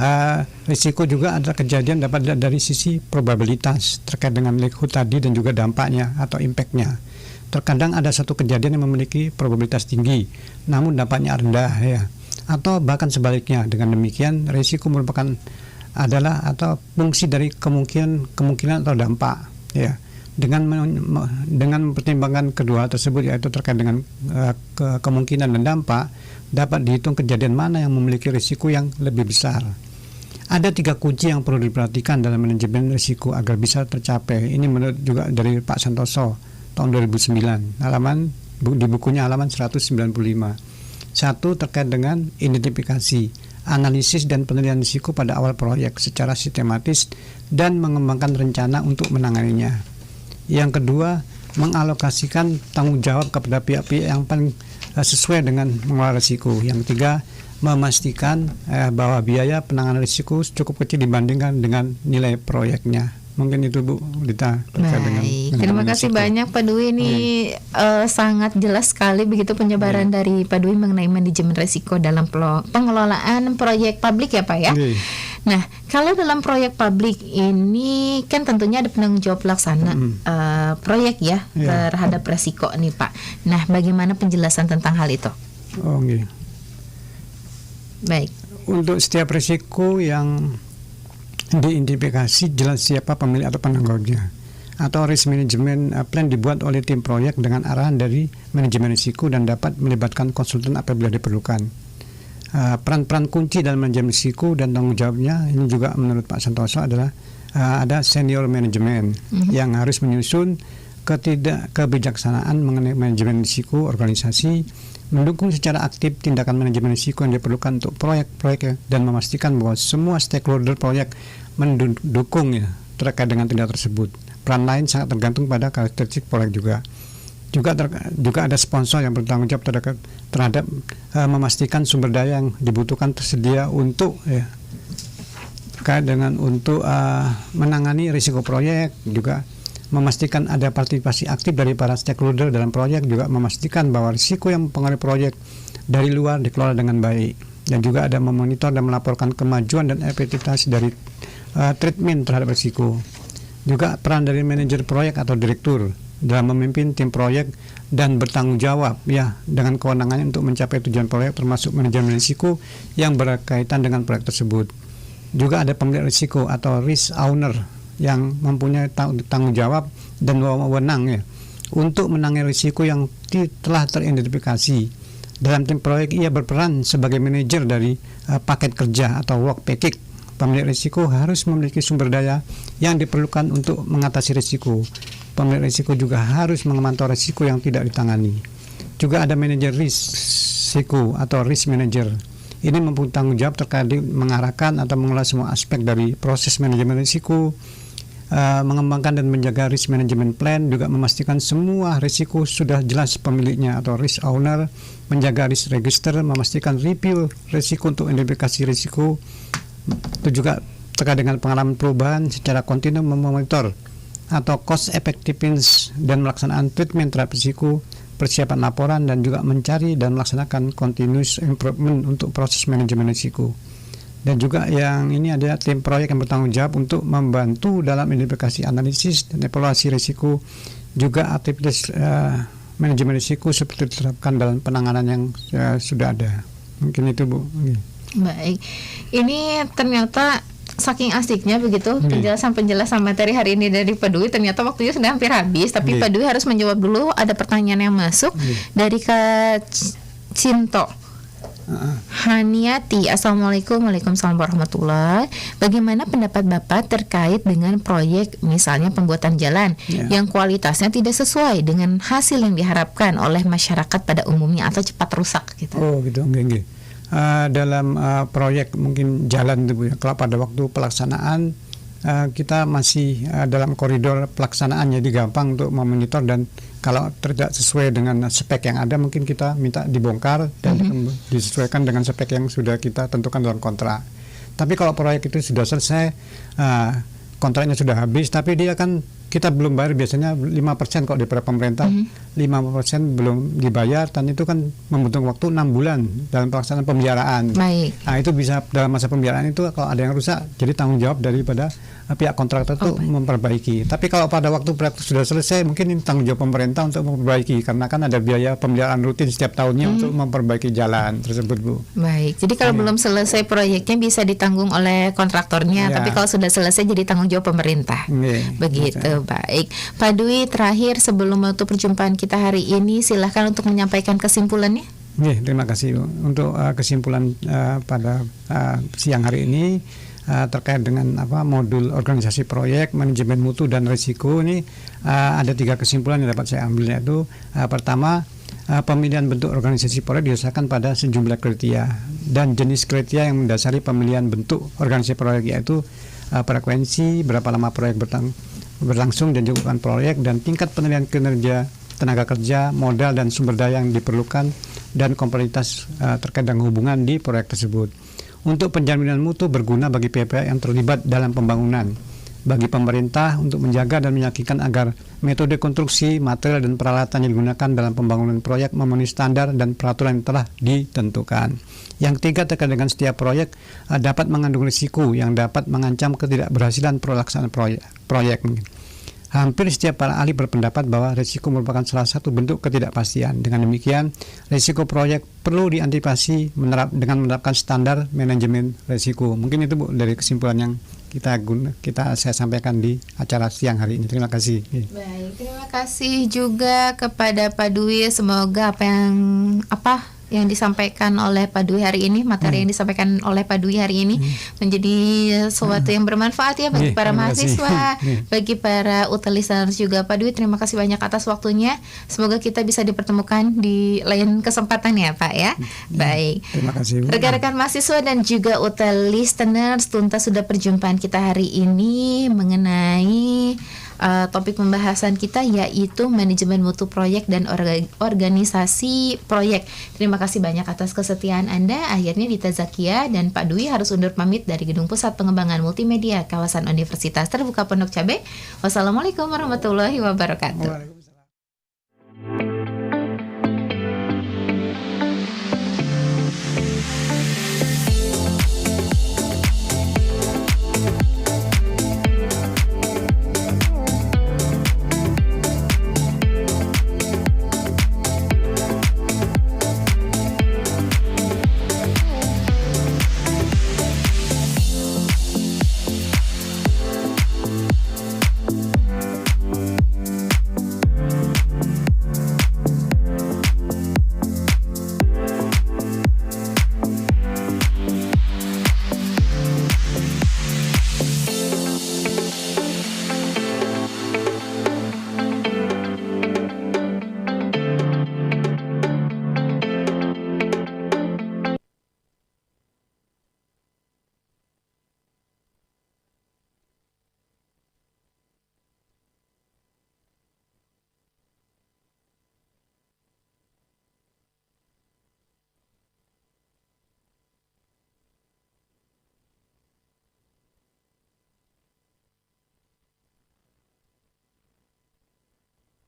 risiko juga adalah kejadian dapat dilihat dari sisi probabilitas terkait dengan likelihood tadi dan juga dampaknya atau impactnya. Terkadang ada satu kejadian yang memiliki probabilitas tinggi, namun dampaknya rendah ya. Atau bahkan sebaliknya. Dengan demikian, risiko merupakan adalah atau fungsi dari kemungkinan atau dampak ya. Dengan mempertimbangkan kedua hal tersebut, yaitu terkait dengan kemungkinan dan dampak, dapat dihitung kejadian mana yang memiliki risiko yang lebih besar. Ada 3 kunci yang perlu diperhatikan dalam manajemen risiko agar bisa tercapai. Ini menurut juga dari Pak Santoso tahun 2009 di bukunya halaman 195. 1. Terkait dengan identifikasi, analisis dan penilaian risiko pada awal proyek secara sistematis dan mengembangkan rencana untuk menanganinya. Yang kedua, mengalokasikan tanggung jawab kepada pihak-pihak yang paling sesuai dengan mengelola risiko. Yang ketiga, memastikan bahwa biaya penanganan risiko cukup kecil dibandingkan dengan nilai proyeknya. Mungkin itu Bu Dita. Baik, terima kasih banyak Pak Dwi. Ini sangat jelas sekali begitu penyebaran dari Pak Dwi mengenai manajemen risiko dalam pengelolaan proyek publik ya Pak ya. Nah, kalau dalam proyek publik ini kan tentunya ada penanggung jawab pelaksana proyek ya terhadap risiko nih Pak. Nah, bagaimana penjelasan tentang hal itu? Baik. Untuk setiap risiko yang diidentifikasi jelas siapa pemilik atau penanggungnya. atau risk management plan dibuat oleh tim proyek dengan arahan dari manajemen risiko dan dapat melibatkan konsultan apabila diperlukan. Peran-peran kunci dalam manajemen risiko dan tanggung jawabnya ini juga menurut Pak Santoso adalah ada senior manajemen yang harus menyusun kebijaksanaan mengenai manajemen risiko organisasi, mendukung secara aktif tindakan manajemen risiko yang diperlukan untuk proyek-proyek dan memastikan bahwa semua stakeholder proyek mendukung terkait dengan tindakan tersebut. Peran lain sangat tergantung pada karakteristik proyek juga. Juga ada sponsor yang bertanggung jawab terhadap memastikan sumber daya yang dibutuhkan tersedia untuk terkait dengan untuk menangani risiko proyek, juga memastikan ada partisipasi aktif dari para stakeholder dalam proyek, juga memastikan bahwa risiko yang mempengaruhi proyek dari luar dikelola dengan baik, dan juga ada memonitor dan melaporkan kemajuan dan efektivitas dari treatment terhadap risiko. Juga peran dari manajer proyek atau direktur dalam memimpin tim proyek dan bertanggung jawab dengan kewenangannya untuk mencapai tujuan proyek, termasuk manajemen risiko yang berkaitan dengan proyek tersebut. Juga ada pemilik risiko atau risk owner yang mempunyai tanggung jawab dan wewenang untuk menangani risiko yang telah teridentifikasi. Dalam tim proyek ia berperan sebagai manajer dari paket kerja atau work package. Pemilik risiko harus memiliki sumber daya yang diperlukan untuk mengatasi risiko. Pemilik risiko juga harus memantau risiko yang tidak ditangani. Juga ada manajer risiko atau risk manager. Ini mempunyai tanggung jawab terkait mengarahkan atau mengelola semua aspek dari proses manajemen risiko, mengembangkan dan menjaga risk management plan, juga memastikan semua risiko sudah jelas pemiliknya atau risk owner, menjaga risk register, memastikan review risiko untuk identifikasi risiko. Itu juga terkait dengan pengalaman perubahan secara kontinu, memonitor atau cost effectiveness dan melaksanaan treatment terhadap risiko, persiapan laporan, dan juga mencari dan melaksanakan continuous improvement untuk proses manajemen risiko. Dan juga yang ini ada tim proyek yang bertanggung jawab untuk membantu dalam identifikasi, analisis, dan evaluasi risiko, juga aktivitas manajemen risiko seperti diterapkan dalam penanganan yang sudah ada. Mungkin itu, Bu. Baik, ini ternyata saking asiknya begitu penjelasan materi hari ini dari Pak Dwi, ternyata waktunya sudah hampir habis, tapi Pak Dwi harus menjawab dulu, ada pertanyaan yang masuk dari Kak Cinto Haniati. Assalamualaikum. Waalaikumsalam warahmatullahi. Bagaimana pendapat Bapak terkait dengan proyek misalnya pembuatan jalan yang kualitasnya tidak sesuai dengan hasil yang diharapkan oleh masyarakat pada umumnya atau cepat rusak gitu? Oh gitu, enggak. Dalam proyek mungkin jalan itu, kalau pada waktu pelaksanaan kita masih dalam koridor pelaksanaan, jadi gampang untuk memonitor, dan kalau tidak sesuai dengan spek yang ada mungkin kita minta dibongkar dan disesuaikan dengan spek yang sudah kita tentukan dalam kontrak. Tapi kalau proyek itu sudah selesai, kontraknya sudah habis, tapi dia kan kita belum bayar, biasanya 5% kalau di pemerintah, 5% belum dibayar, dan itu kan membutuhkan waktu 6 bulan dalam pelaksanaan pemeliharaan. Baik. Nah itu bisa dalam masa pemeliharaan itu kalau ada yang rusak, jadi tanggung jawab daripada pihak kontraktor itu memperbaiki. Tapi kalau pada waktu proyek sudah selesai, mungkin ini tanggung jawab pemerintah untuk memperbaiki, karena kan ada biaya pemeliharaan rutin setiap tahunnya untuk memperbaiki jalan tersebut, Bu. Baik, jadi kalau belum selesai proyeknya bisa ditanggung oleh kontraktornya, tapi kalau sudah selesai jadi tanggung jawab pemerintah. Begitu. Baik, Pak Dwi, terakhir sebelum menutup perjumpaan kita hari ini, silahkan untuk menyampaikan kesimpulannya. Terima kasih, Bu. Untuk kesimpulan pada siang hari ini terkait dengan modul organisasi proyek, manajemen mutu dan risiko, ini ada 3 kesimpulan yang dapat saya ambil, yaitu pertama, pemilihan bentuk organisasi proyek didasarkan pada sejumlah kriteria, dan jenis kriteria yang mendasari pemilihan bentuk organisasi proyek yaitu frekuensi, berapa lama proyek berlangsung dan juga proyek, dan tingkat penilaian kinerja tenaga kerja, modal dan sumber daya yang diperlukan, dan kompleksitas terkait dengan hubungan di proyek tersebut. Untuk penjaminan mutu berguna bagi pihak yang terlibat dalam pembangunan, bagi pemerintah untuk menjaga dan meyakinkan agar metode konstruksi, material dan peralatan yang digunakan dalam pembangunan proyek memenuhi standar dan peraturan yang telah ditentukan. Yang ketiga, terkait dengan setiap proyek dapat mengandung risiko yang dapat mengancam ketidakberhasilan pelaksanaan proyek. Hampir setiap para ahli berpendapat bahwa risiko merupakan salah satu bentuk ketidakpastian. Dengan demikian, risiko proyek perlu diantisipasi dengan menerapkan standar manajemen risiko. Mungkin itu, Bu, dari kesimpulan yang saya sampaikan di acara siang hari ini. Terima kasih. Baik, terima kasih juga kepada Pak Dwi. Semoga apa yang disampaikan oleh Pak Dwi hari ini, materi yang disampaikan oleh Pak Dwi hari ini menjadi sesuatu yang bermanfaat ya bagi para mahasiswa, bagi para UT listeners juga. Pak Dwi, terima kasih banyak atas waktunya. Semoga kita bisa dipertemukan di lain kesempatan ya Pak ya. Baik. Terima kasih. Rekan-rekan mahasiswa dan juga UT listeners, tuntas sudah perjumpaan kita hari ini mengenai topik pembahasan kita yaitu manajemen mutu proyek dan organisasi proyek. Terima kasih banyak atas kesetiaan Anda. Akhirnya Dita Zakia dan Pak Dwi harus undur pamit dari Gedung Pusat Pengembangan Multimedia Kawasan Universitas Terbuka Pondok Cabe. Wassalamualaikum warahmatullahi wabarakatuh.